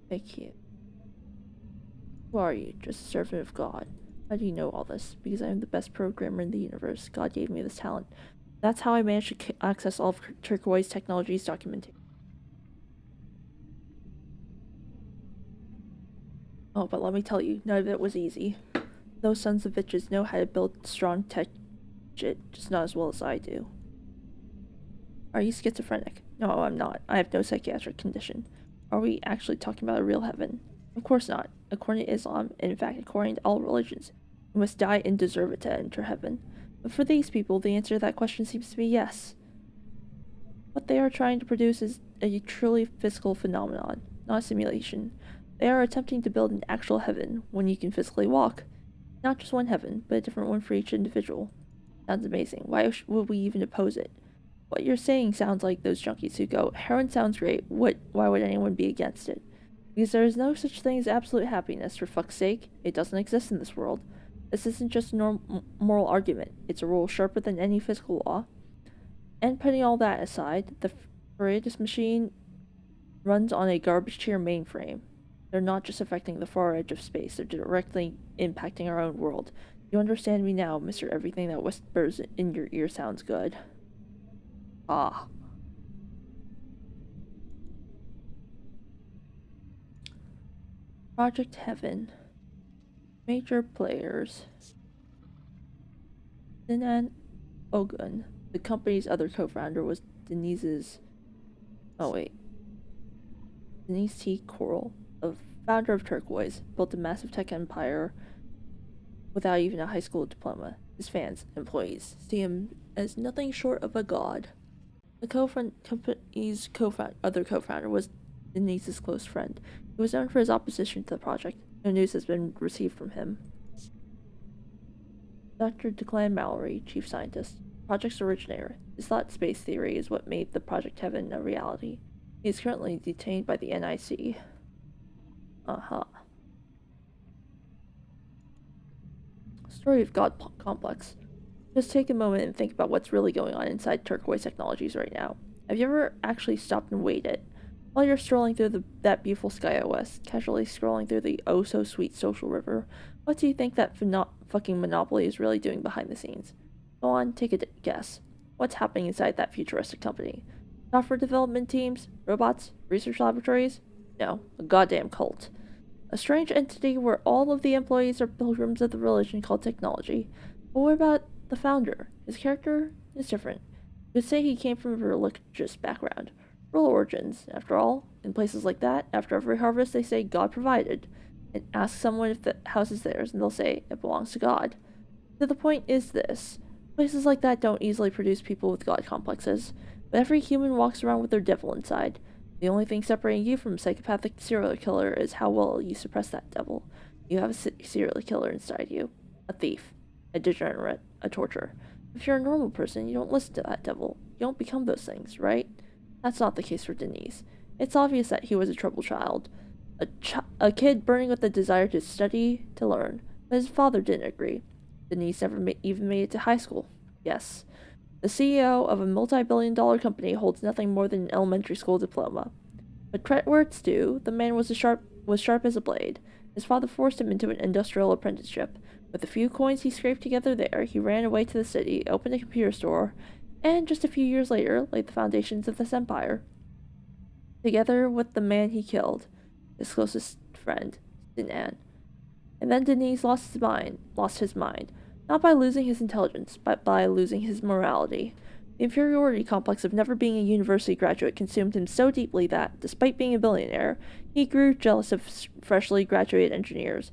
Thank you. Who are you? Just a servant of God. How do you know all this? Because I am the best programmer in the universe. God gave me this talent. That's how I managed to access all of Turquoise Technology's documentation. Oh, but let me tell you, none of it was easy. Those sons of bitches know how to build strong tech shit, just not as well as I do. Are you schizophrenic? No, I'm not. I have no psychiatric condition. Are we actually talking about a real heaven? Of course not. According to Islam, and in fact, according to all religions, you must die and deserve it to enter heaven. But for these people, the answer to that question seems to be yes. What they are trying to produce is a truly physical phenomenon, not a simulation. They are attempting to build an actual heaven, one you can physically walk. Not just one heaven, but a different one for each individual. Sounds amazing. Why would we even oppose it? What you're saying sounds like those junkies who go, heroin sounds great, why would anyone be against it? Because there is no such thing as absolute happiness, for fuck's sake. It doesn't exist in this world. This isn't just a moral argument, it's a rule sharper than any physical law. And putting all that aside, the Freitas machine runs on a garbage tier mainframe. They're not just affecting the far edge of space, they're directly impacting our own world. You understand me now, Mr. Everything that whispers in your ear sounds good. Ah. Project Heaven. Major players. Sinan Ogun, the company's other co-founder, was Denise T. Coral, a founder of Turquoise, built a massive tech empire without even a high school diploma. His fans, employees, see him as nothing short of a god. The company's other co-founder was Denise's close friend. He was known for his opposition to the project. No news has been received from him. Dr. Declan Mallory, chief scientist, project's originator. His thought space theory is what made the Project Heaven a reality. He is currently detained by the NIC. Story of God Complex. Just take a moment and think about what's really going on inside Turquoise Technologies right now. Have you ever actually stopped and waited? While you're strolling through that beautiful sky out west, casually scrolling through the oh-so-sweet social river, what do you think that fucking monopoly is really doing behind the scenes? Go on, take a guess. What's happening inside that futuristic company? Software development teams? Robots? Research laboratories? No, a goddamn cult. A strange entity where all of the employees are pilgrims of the religion called technology. But what about the founder? His character is different. You could say he came from a religious background. Real origins, after all. In places like that, after every harvest they say God provided. And ask someone if the house is theirs, and they'll say it belongs to God. So the point is this. Places like that don't easily produce people with God complexes, but every human walks around with their devil inside. The only thing separating you from a psychopathic serial killer is how well you suppress that devil. You have a serial killer inside you. A thief. A degenerate. A torturer. If you're a normal person, you don't listen to that devil. You don't become those things, right? That's not the case for Denise. It's obvious that he was a troubled child. A kid burning with the desire to study, to learn. But his father didn't agree. Denise never even made it to high school. Yes. The CEO of a multi-billion-dollar company holds nothing more than an elementary school diploma. But credit where it's due, the man was sharp as a blade. His father forced him into an industrial apprenticeship. With the few coins he scraped together there, he ran away to the city, opened a computer store, and just a few years later laid the foundations of this empire. Together with the man he killed, his closest friend, Sinan. And then Denise lost his mind, not by losing his intelligence, but by losing his morality. The inferiority complex of never being a university graduate consumed him so deeply that, despite being a billionaire, he grew jealous of freshly graduated engineers.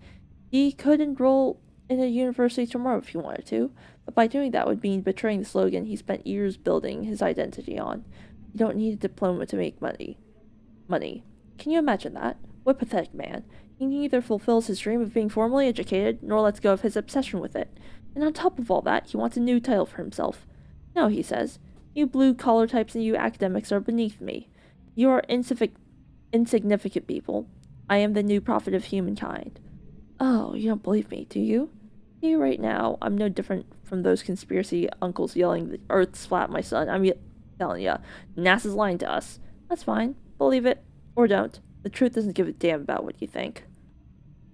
He could enroll in a university tomorrow if he wanted to, but by doing that would mean betraying the slogan he spent years building his identity on. You don't need a diploma to make money. Can you imagine that? What pathetic man. He neither fulfills his dream of being formally educated, nor lets go of his obsession with it. And on top of all that, he wants a new title for himself. No, he says. You blue-collar types and you academics are beneath me. You are insignificant people. I am the new prophet of humankind. Oh, you don't believe me, do you? See, right now, I'm no different from those conspiracy uncles yelling, the Earth's flat, my son. I'm telling ya, NASA's lying to us. That's fine. Believe it. Or don't. The truth doesn't give a damn about what you think.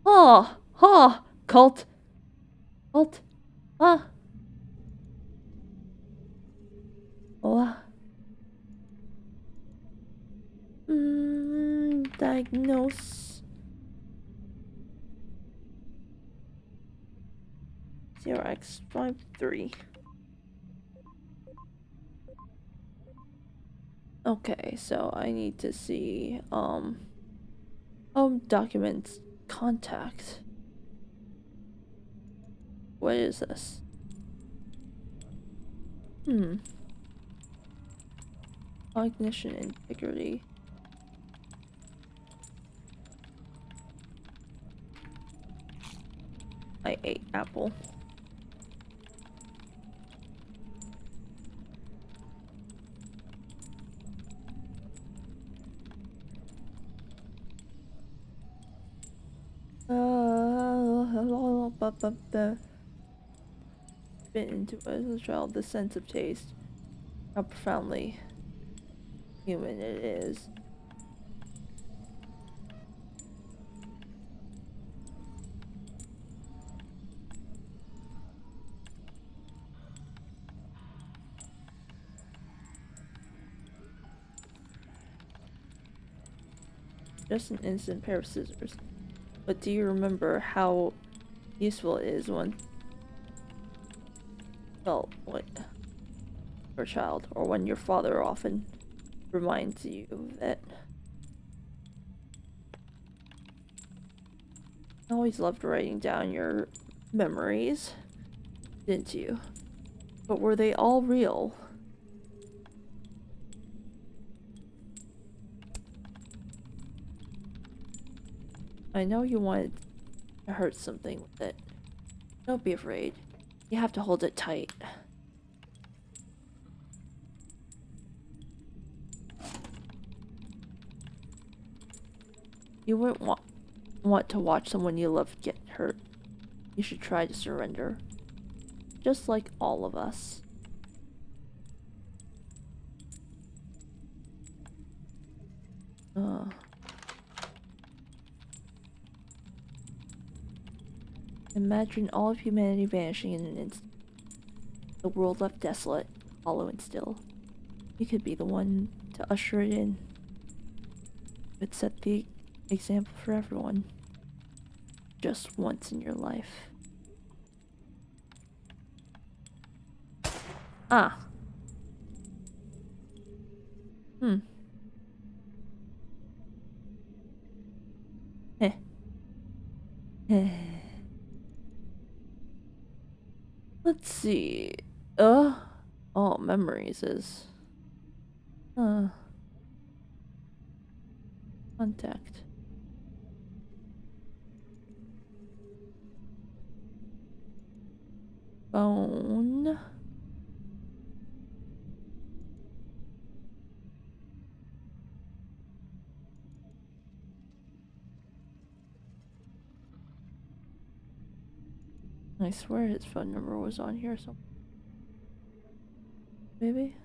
Oh! Cult! Cult? Ah! Oh. Diagnose. 0x53. Okay, so I need to see, home documents, contact. What is this? Cognition integrity. I ate apple. Fit into it as a child, the sense of taste. How profoundly human it is. Just an instant pair of scissors. But do you remember how useful it is when, well, what, your child, or when your father often reminds you of it? I always loved writing down your memories, didn't you? But were they all real? I know you wanted to hurt something with it. Don't be afraid. You have to hold it tight. You wouldn't want to watch someone you love get hurt. You should try to surrender. Just like all of us. Imagine all of humanity vanishing in an instant. The world left desolate, hollow and still. You could be the one to usher it in. But set the example for everyone. Just once in your life. Ah. Heh. Heh. Let's see. Oh, memories is. Contact. Phone. I swear his phone number was on here somewhere. Maybe?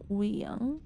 We young?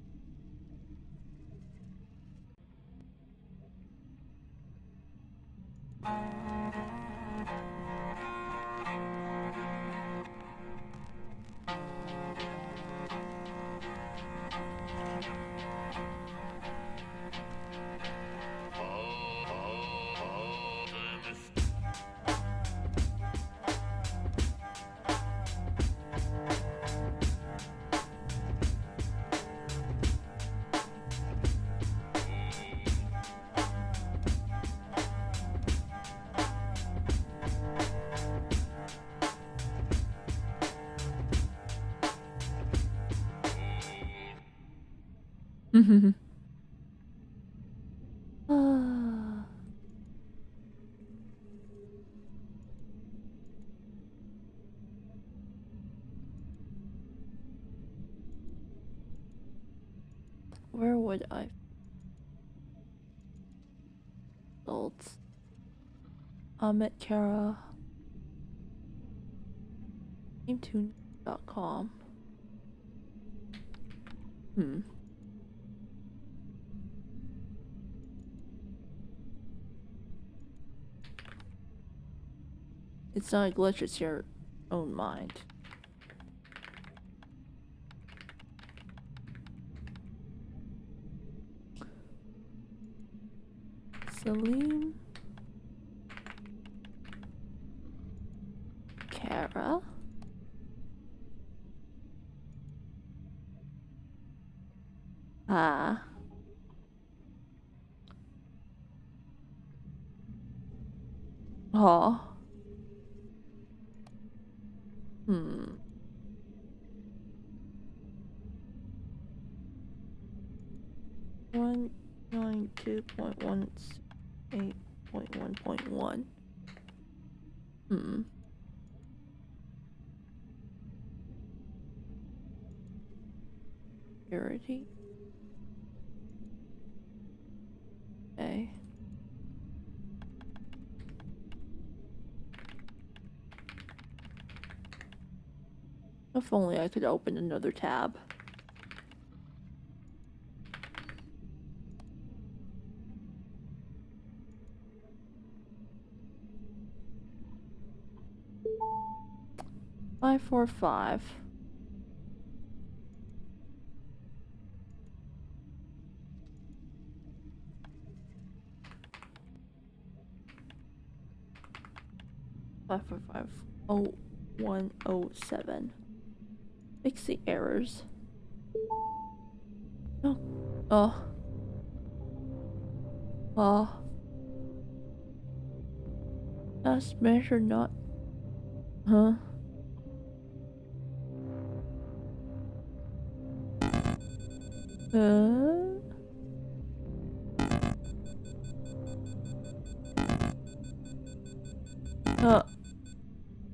Where would I results? Amit Kara. GameTune.com. It's not a glitch, it's your own mind. Salim. Kara. Ah. Huh. Hmm. One 92.168.1.1. Hmm. Security. Okay. If only I could open another tab. Five, 4, 5. Five, 4, 5. 0107. Fix the errors. Oh. Oh. Oh. That's measure not. Huh? Uh. Uh.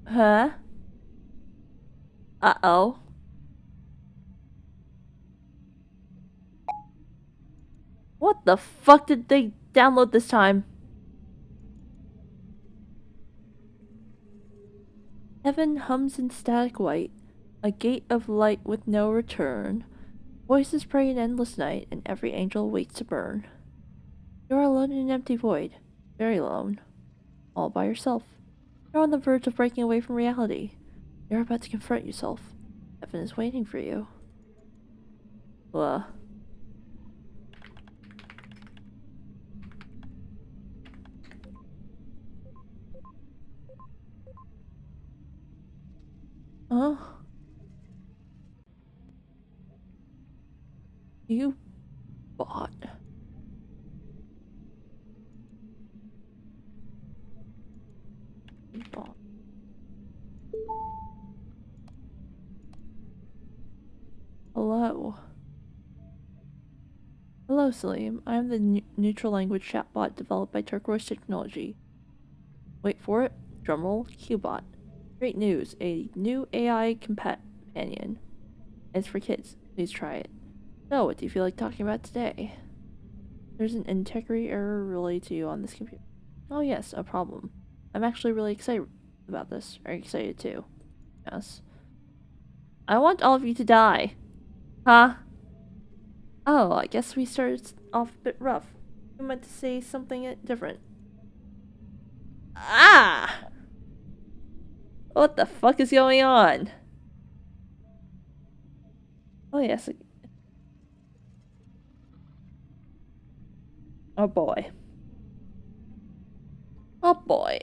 Huh? Uh-oh. What the fuck did they download this time? Heaven hums in static white, a gate of light with no return. Voices pray in endless night, and every angel waits to burn. You're alone in an empty void, very alone, all by yourself. You're on the verge of breaking away from reality. You're about to confront yourself. Heaven is waiting for you. Huh? You bought. You bought. Hello. Hello, Salim. I am the neutral language chatbot developed by Turquoise Technology. Wait for it. Drumroll. Qbot. Great news. A new AI companion. It's for kids. Please try it. So, what do you feel like talking about today? There's an integrity error related to you on this computer. Oh yes, a problem. I'm actually really excited about this. Are you excited too? Yes. I want all of you to die. Huh? Oh, I guess we started off a bit rough. I meant to say something different. Ah! What the fuck is going on? Oh yes. Oh boy. Oh boy.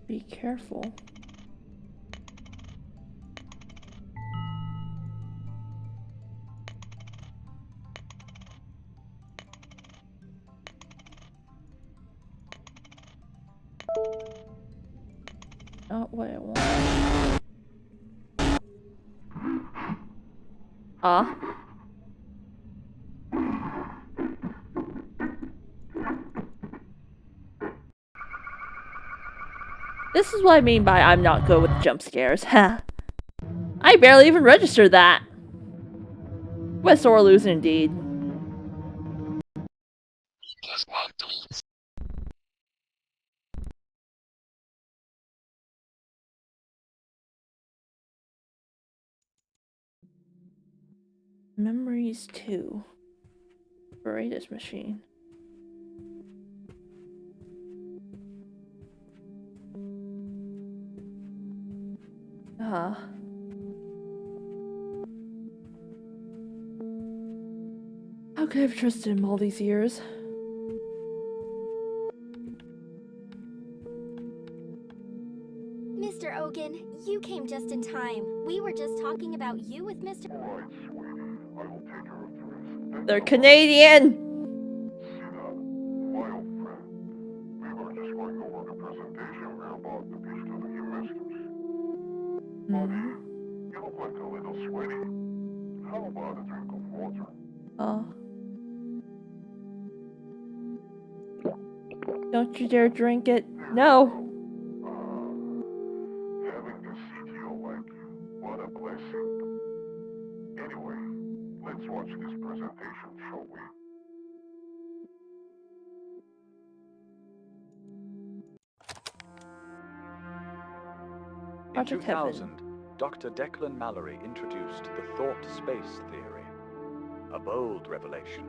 Be careful. Not what I want. Ah. This is what I mean by I'm not good with jump scares. Ha. I barely even registered that. We're sore losing indeed. Memories 2. Greatest machine. How could I have trusted him all these years? Mr. Ogan, you came just in time. We were just talking about you with Mr. Alright, sweetie. I will take care of the rest. They're Canadian! Sina, my old friend. We were just going over the presentation we are about to pitch to the investors. Buddy, you look like a little sweaty. How about a drink of water? Don't you dare drink it. No! Having a CTO like you, what a blessing. Anyway, let's watch this presentation, shall we? In Project Heaven. 2000, Dr. Declan Mallory introduced the thought-space theory. A bold revelation.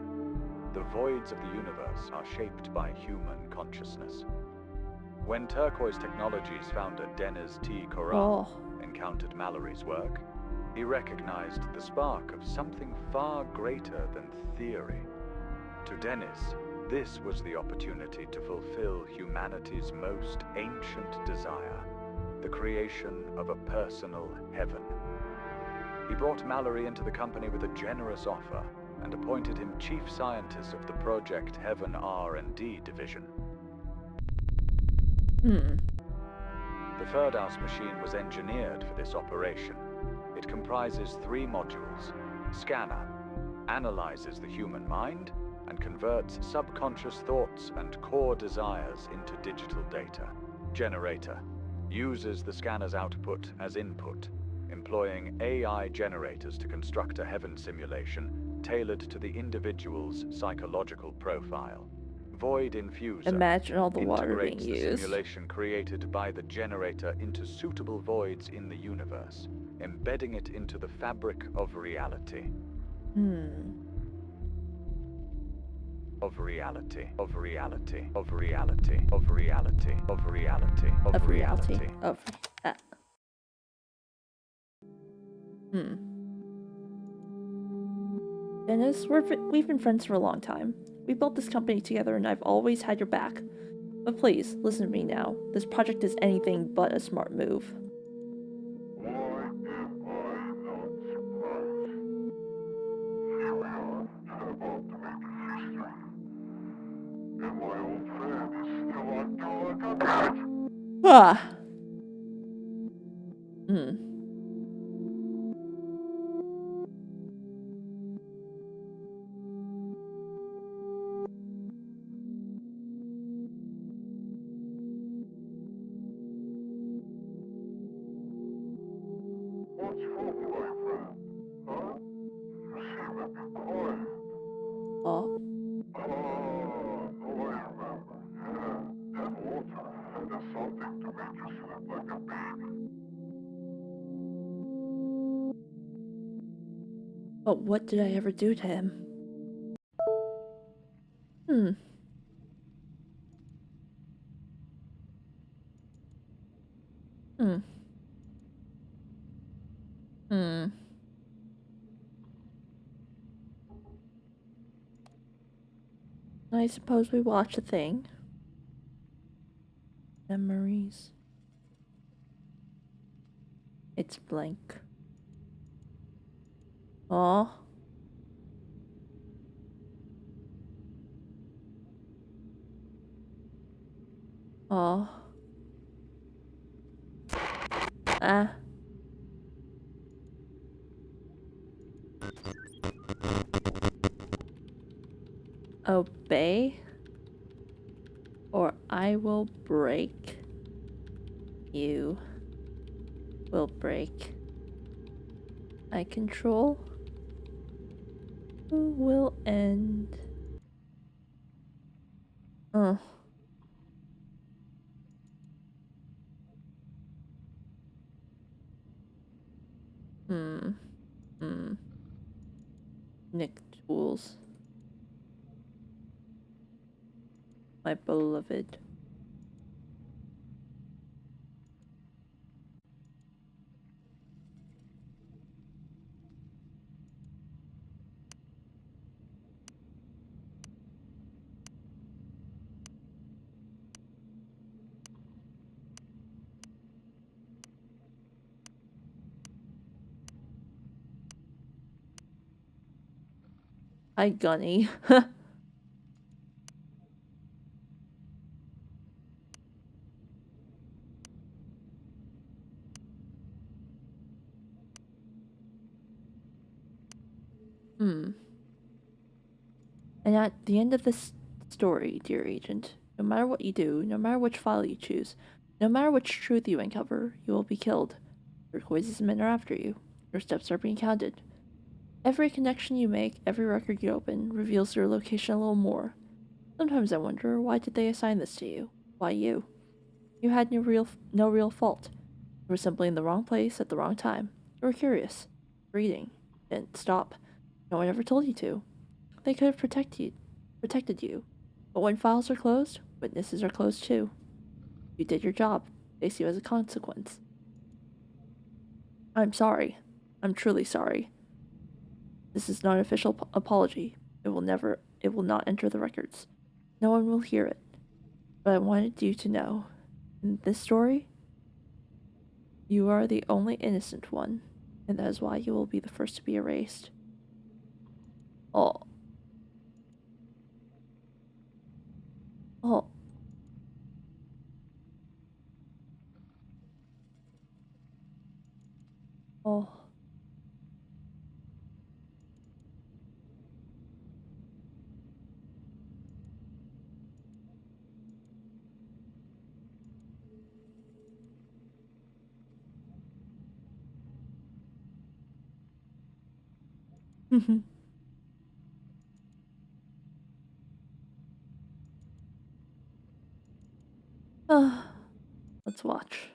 The voids of the universe are shaped by human consciousness. When Turquoise Technologies founder Dennis T. Corral encountered Mallory's work, he recognized the spark of something far greater than theory. To Dennis, this was the opportunity to fulfill humanity's most ancient desire, the creation of a personal heaven. He brought Mallory into the company with a generous offer and appointed him chief scientist of the Project Heaven R&D division. The Ferdows machine was engineered for this operation. It comprises 3 modules. Scanner analyzes the human mind and converts subconscious thoughts and core desires into digital data. Generator uses the scanner's output as input, employing AI generators to construct a heaven simulation tailored to the individual's psychological profile. Void Infuser Imagine all the water being integrates the used. simulation created by the generator into suitable voids in the universe, embedding it into the fabric of reality. Of reality, of reality, of reality, of reality, of reality, Of reality. Of Dennis, we've been friends for a long time. We built this company together and I've always had your back. But please, listen to me now. This project is anything but a smart move. Why am I not surprised? Here we are, about to make history. And my old friend is still acting like a bitch! Ah! What's wrong, my friend? Huh? You seem a bit quiet. Oh. Oh, I remember. Yeah, that water had something to make you sleep like a baby. But what did I ever do to him? I suppose we watch a thing. Memories. It's blank. Oh. Oh. Ah. Obey, or I will break. You will break. I control. Who will end? Nick Tools. My beloved. Hi, Gunny. Hmm. And at the end of this story, dear agent, no matter what you do, no matter which file you choose, no matter which truth you uncover, you will be killed. Turquoise's men are after you. Your steps are being counted. Every connection you make, every record you open, reveals your location a little more. Sometimes I wonder, why did they assign this to you? Why you? You had no real fault. You were simply in the wrong place at the wrong time. You were curious. Reading. Didn't stop. No one ever told you to. They could have protected you. But when files are closed, witnesses are closed too. You did your job. Face you as a consequence. I'm sorry. I'm truly sorry. This is not an official apology. It will not enter the records. No one will hear it. But I wanted you to know. In this story, you are the only innocent one, and that is why you will be the first to be erased. Oh. Oh. Oh. Let's watch.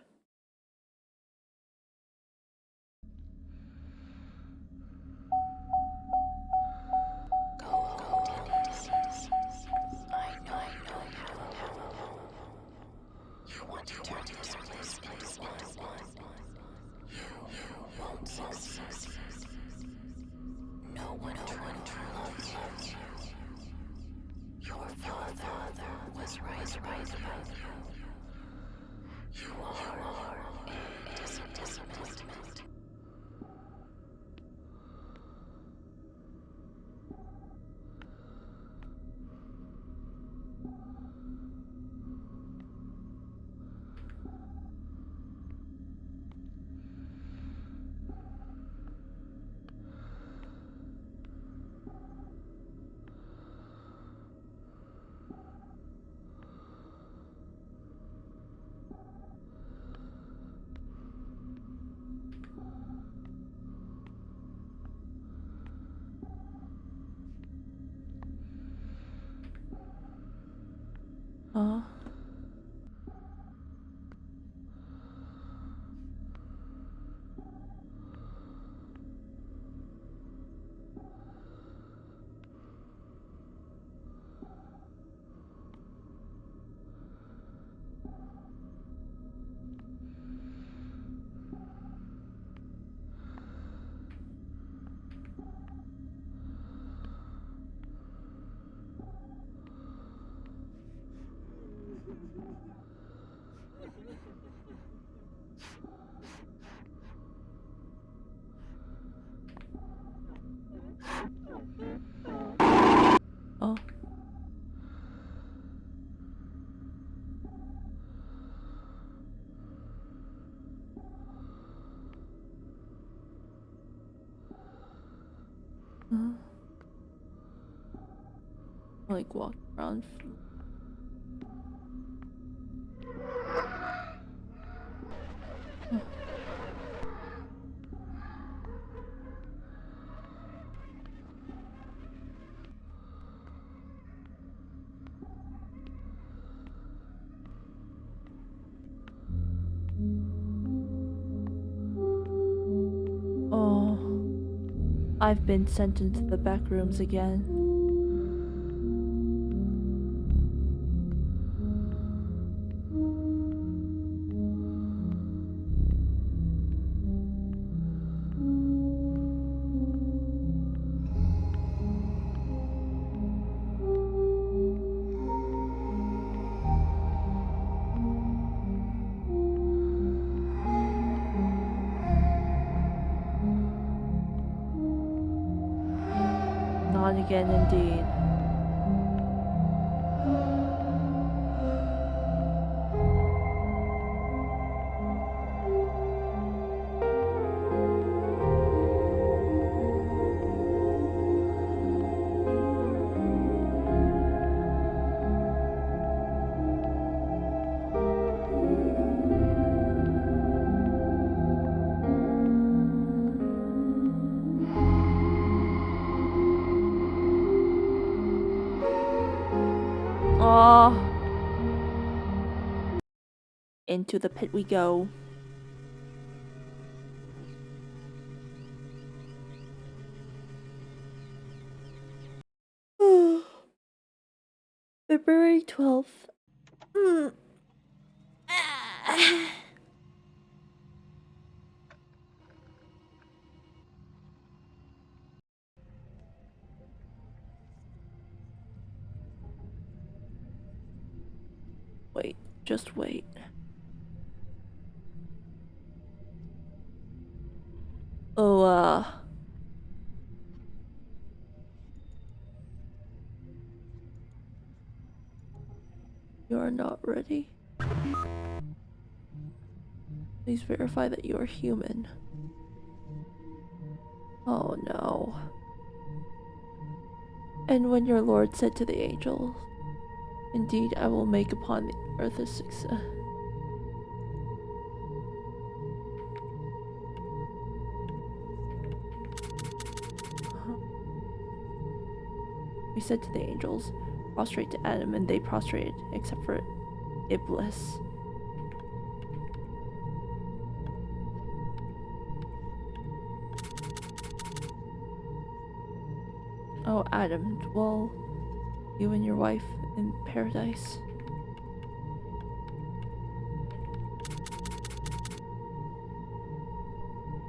Oh. Oh. Uh, like walk around. Oh. I've been sent into the back rooms again. Not again, indeed. Ah, into the pit we go. February 12th. Wait, just wait. Oh, you are not ready. Please verify that you are human. Oh no. And when your Lord said to the angels, indeed I will make upon the earth a success. We said to the angels, prostrate to Adam, and they prostrated, except for Iblis. Oh, Adam, dwell you and your wife in paradise.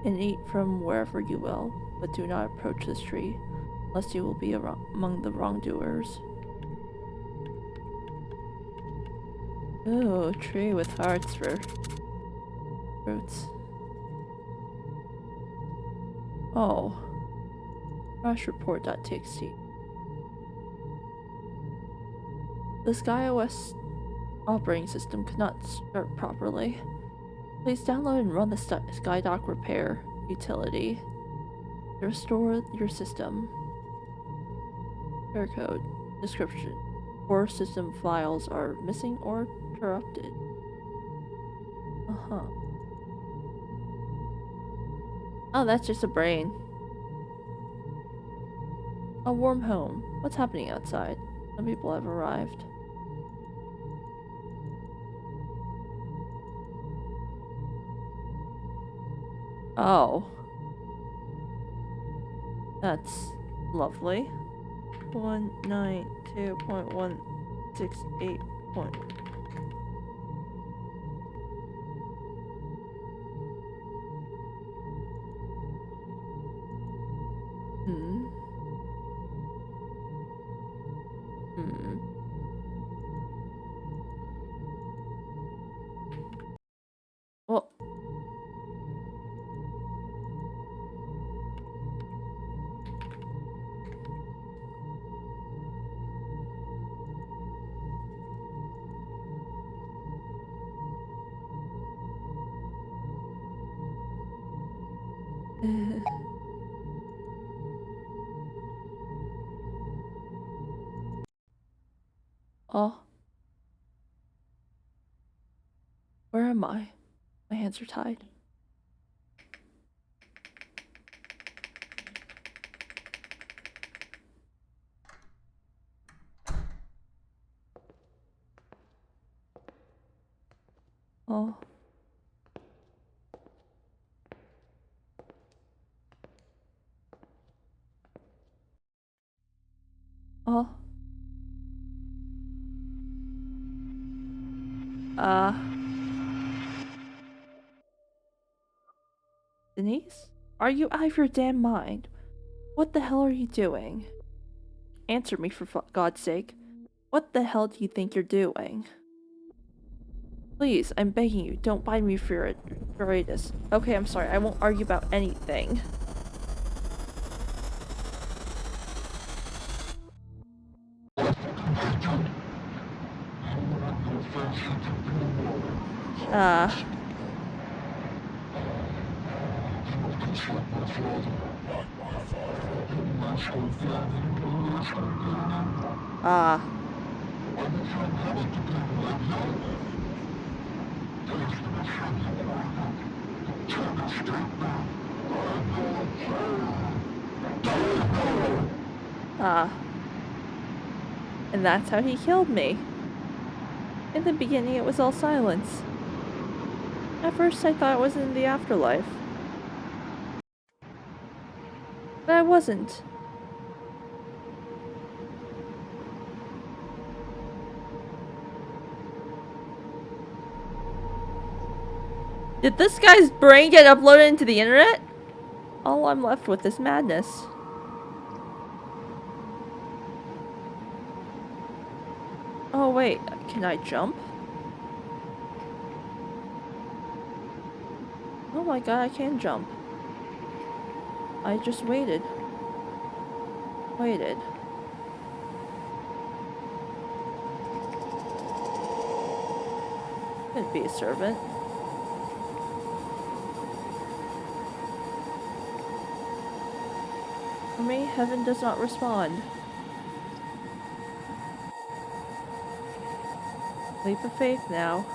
And eat from wherever you will, but do not approach this tree, lest you will be among the wrongdoers. Ooh, tree with hearts for fruits. Oh. Crashreport.txt. The SkyOS operating system could not start properly. Please download and run the SkyDock repair utility to restore your system. Error code. Description. Core system files are missing or corrupted. Uh-huh. Oh, that's just a brain. A warm home. What's happening outside? Some people have arrived. Oh. That's lovely. 192.168. Hmm. Hmm. Well. Oh. Where am I? My hands are tied. Oh. Denise? Are you out of your damn mind? What the hell are you doing? Answer me for God's sake. What the hell do you think you're doing? Please, I'm begging you, don't bind me for it. Okay, I'm sorry, I won't argue about anything. And that's how he killed me. In the beginning, it was all silence. At first, I thought it was in the afterlife. But I wasn't. Did this guy's brain get uploaded into the internet? All I'm left with is madness. Oh wait, can I jump? Oh my god, I can jump. I just waited. Couldn't be a servant. For me, heaven does not respond. Leap of faith now.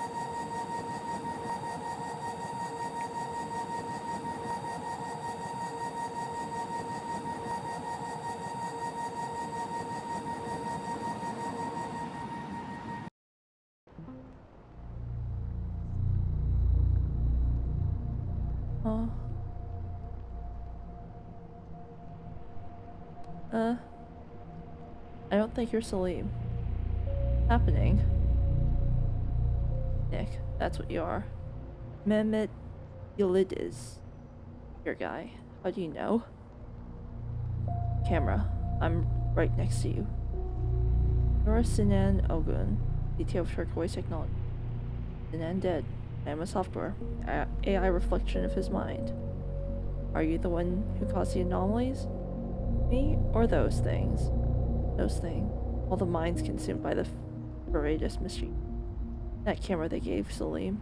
I don't think you're Salim. Happening. Nick, that's what you are. Mehmet Yildiz. Your guy. How do you know? Camera. I'm right next to you. You're Sinan Ogun, CTO of Turquoise Technology. Sinan dead. I am a software. AI reflection of his mind. Are you the one who caused the anomalies? Me or those things? Those things. All the minds consumed by the Veradis machine. That camera they gave Salim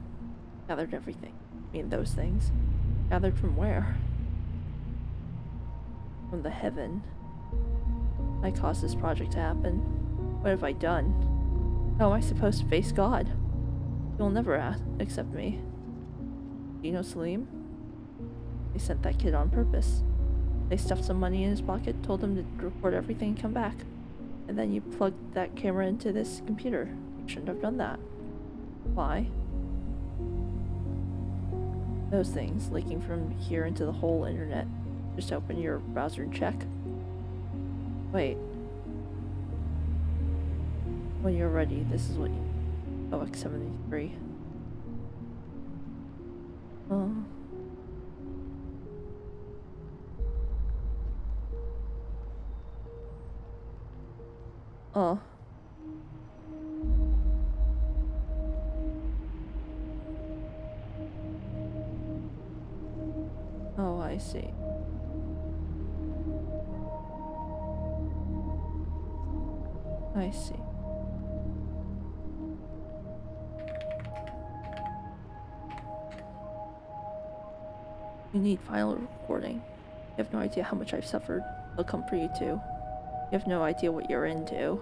gathered everything. I mean, those things. Gathered from where? From the heaven. I caused this project to happen. What have I done? How am I supposed to face God? He'll never accept me. Do you know Salim? They sent that kid on purpose. They stuffed some money in his pocket, told him to record everything and come back. And then you plugged that camera into this computer. You shouldn't have done that. Why? Those things leaking from here into the whole internet. Just open your browser and check. Wait. When you're ready, this is what you... OX73. Oh. Oh, I see. I see. You need final recording. You have no idea how much I've suffered. They'll come for you too. You have no idea what you're into.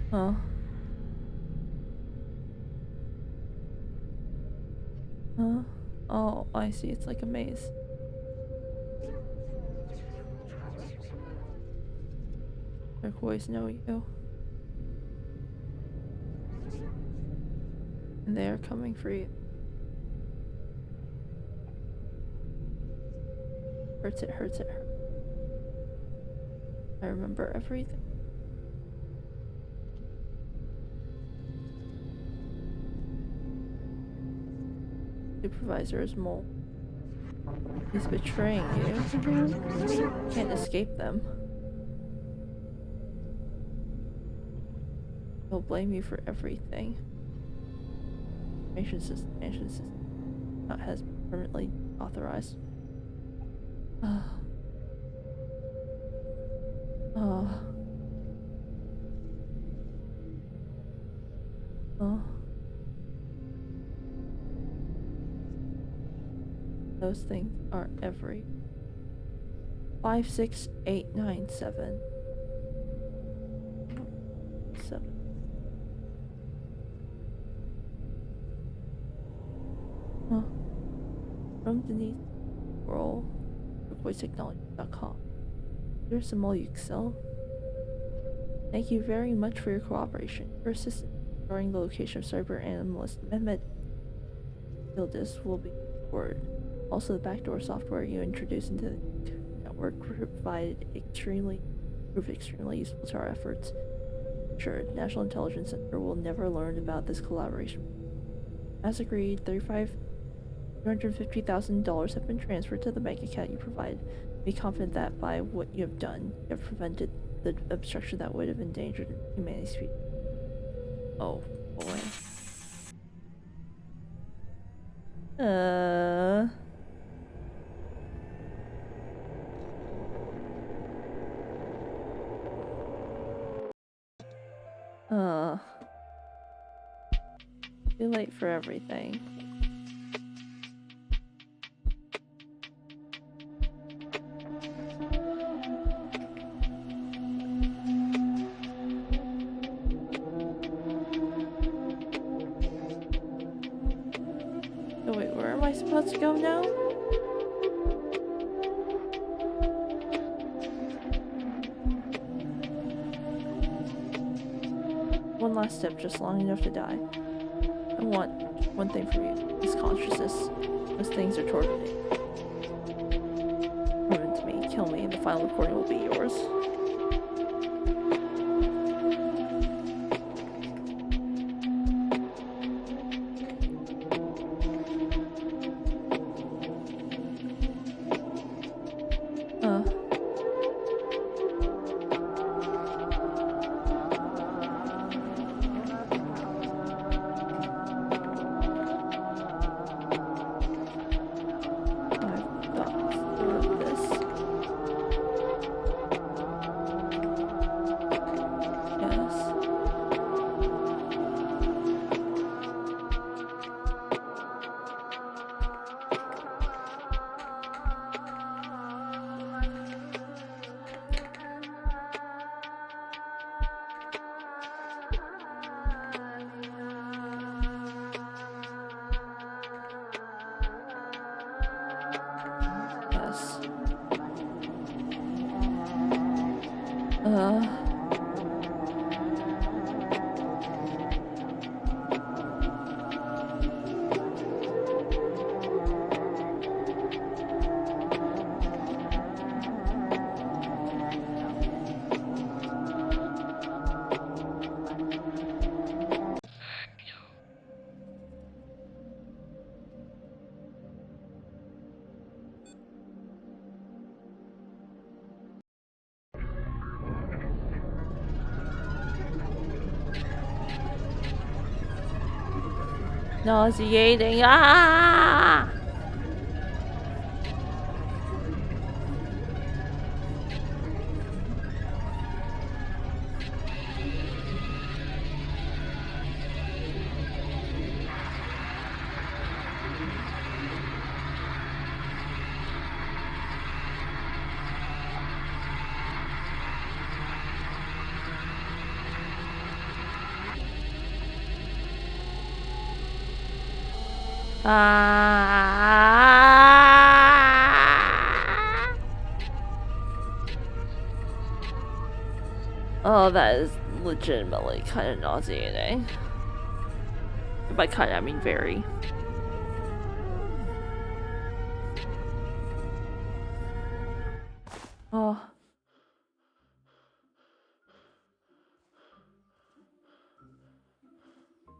Huh? Huh? Oh, I see. It's like a maze. Turquoise know you. And they are coming for you. Hurts, it hurts, it hurts. I remember everything. Supervisor is Mole. He's betraying you. Can't escape them. He'll blame you for everything. Information system not has been permanently authorized. Those things are every 56897 7. From Denise Roll for voicetechnology.com. Here's some all you excel. Thank you very much for your cooperation. Your assistance regarding the location of Cyber Analyst Mehmet Yildiz will be reported. Also, the backdoor software you introduced into the network proved extremely useful to our efforts. Sure, National Intelligence Center will never learn about this collaboration. As agreed, $250,000 have been transferred to the bank account you provided. Be confident that by what you have done, you have prevented the obstruction that would have endangered humanity's future. Oh boy. Too late for everything. Oh wait, where am I supposed to go now? One last step, just long enough to die. I want one thing from you. This consciousness. Those things are tormenting. Torment me, kill me, and the final recording will be yours. Nauseating. Ah! Oh, that is legitimately kind of nauseating. By kind of, I mean very. Oh.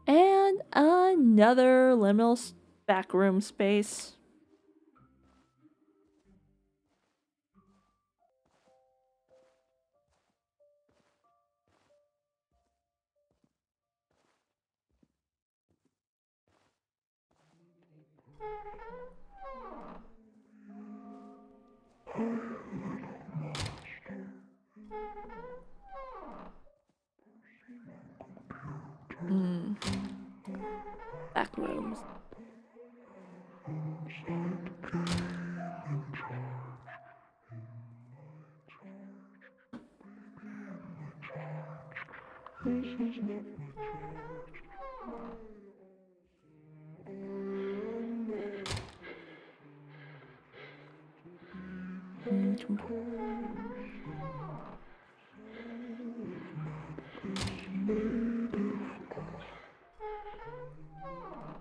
And another liminal backroom space. Backrooms.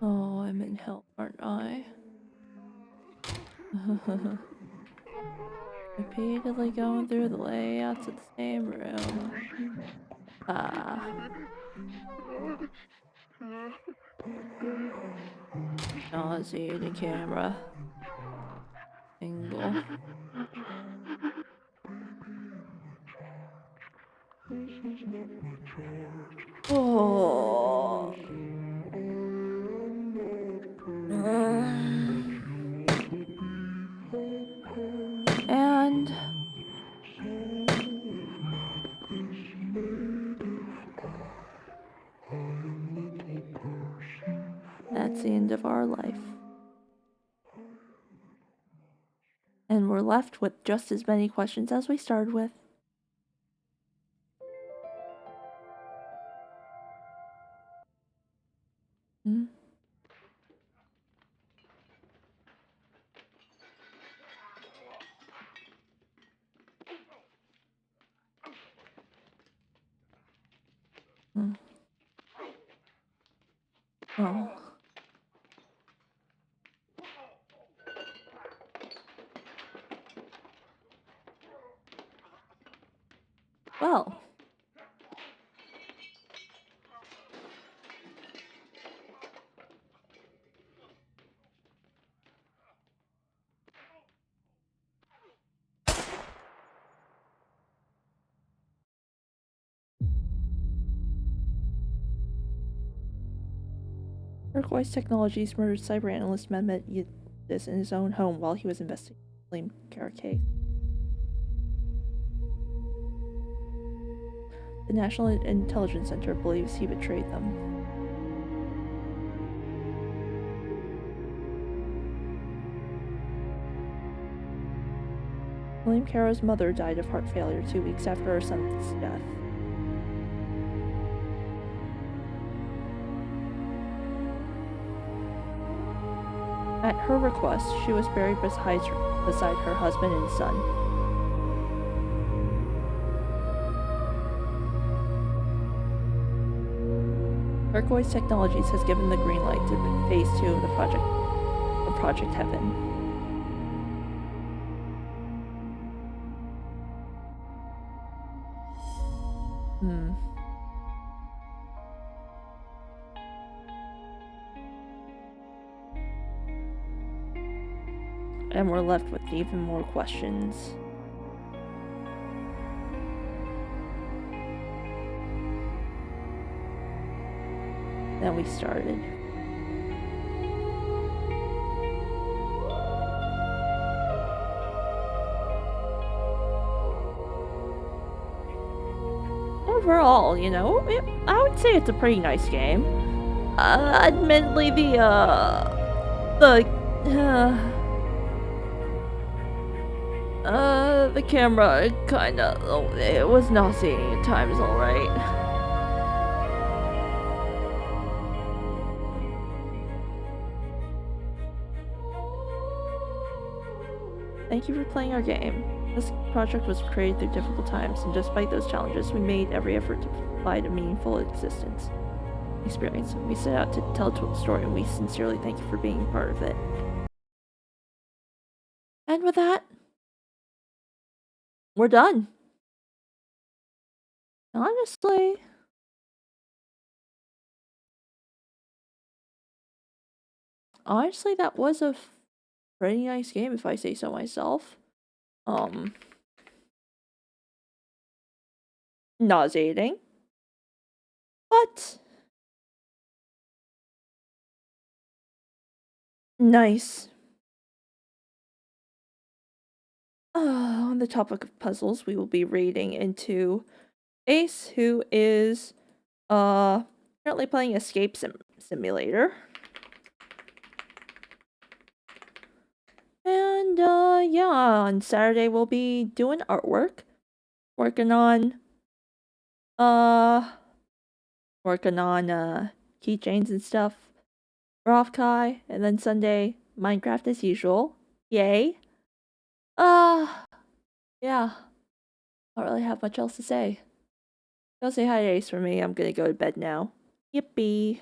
Oh, I'm in hell, aren't I? Repeatedly going through the layouts of the same room. Nauseating camera. Angle. Oh. And that's the end of our life. And we're left with just as many questions as we started with. Hmm? Hmm. Oh. Well. Turquoise Technologies murdered cyber analyst Mehmet Yildiz in his own home while he was investigating the Flame Kara case. The National Intelligence Center believes he betrayed them. William Kara's mother died of heart failure 2 weeks after her son's death. At her request, she was buried beside her husband and son. Turquoise Technologies has given the green light to Phase 2 of the Project Heaven. And we're left with even more questions. Than we started. Overall, you know, I would say it's a pretty nice game. Admittedly, the camera kinda, it was nauseating at times, alright. Thank you for playing our game. This project was created through difficult times, and despite those challenges, we made every effort to provide a meaningful experience. We set out to tell a story, and we sincerely thank you for being part of it. And with that, we're done. Honestly, honestly, that was a pretty nice game, if I say so myself. Nauseating, but nice. On the topic of puzzles, we will be reading into Ace, who is currently playing Escape Simulator. And yeah, on Saturday we'll be doing artwork, working on keychains and stuff for Kai, and then Sunday Minecraft as usual. Yay. Yeah. I don't really have much else to say. Go say hi to Ace for me. I'm gonna go to bed now. Yippee.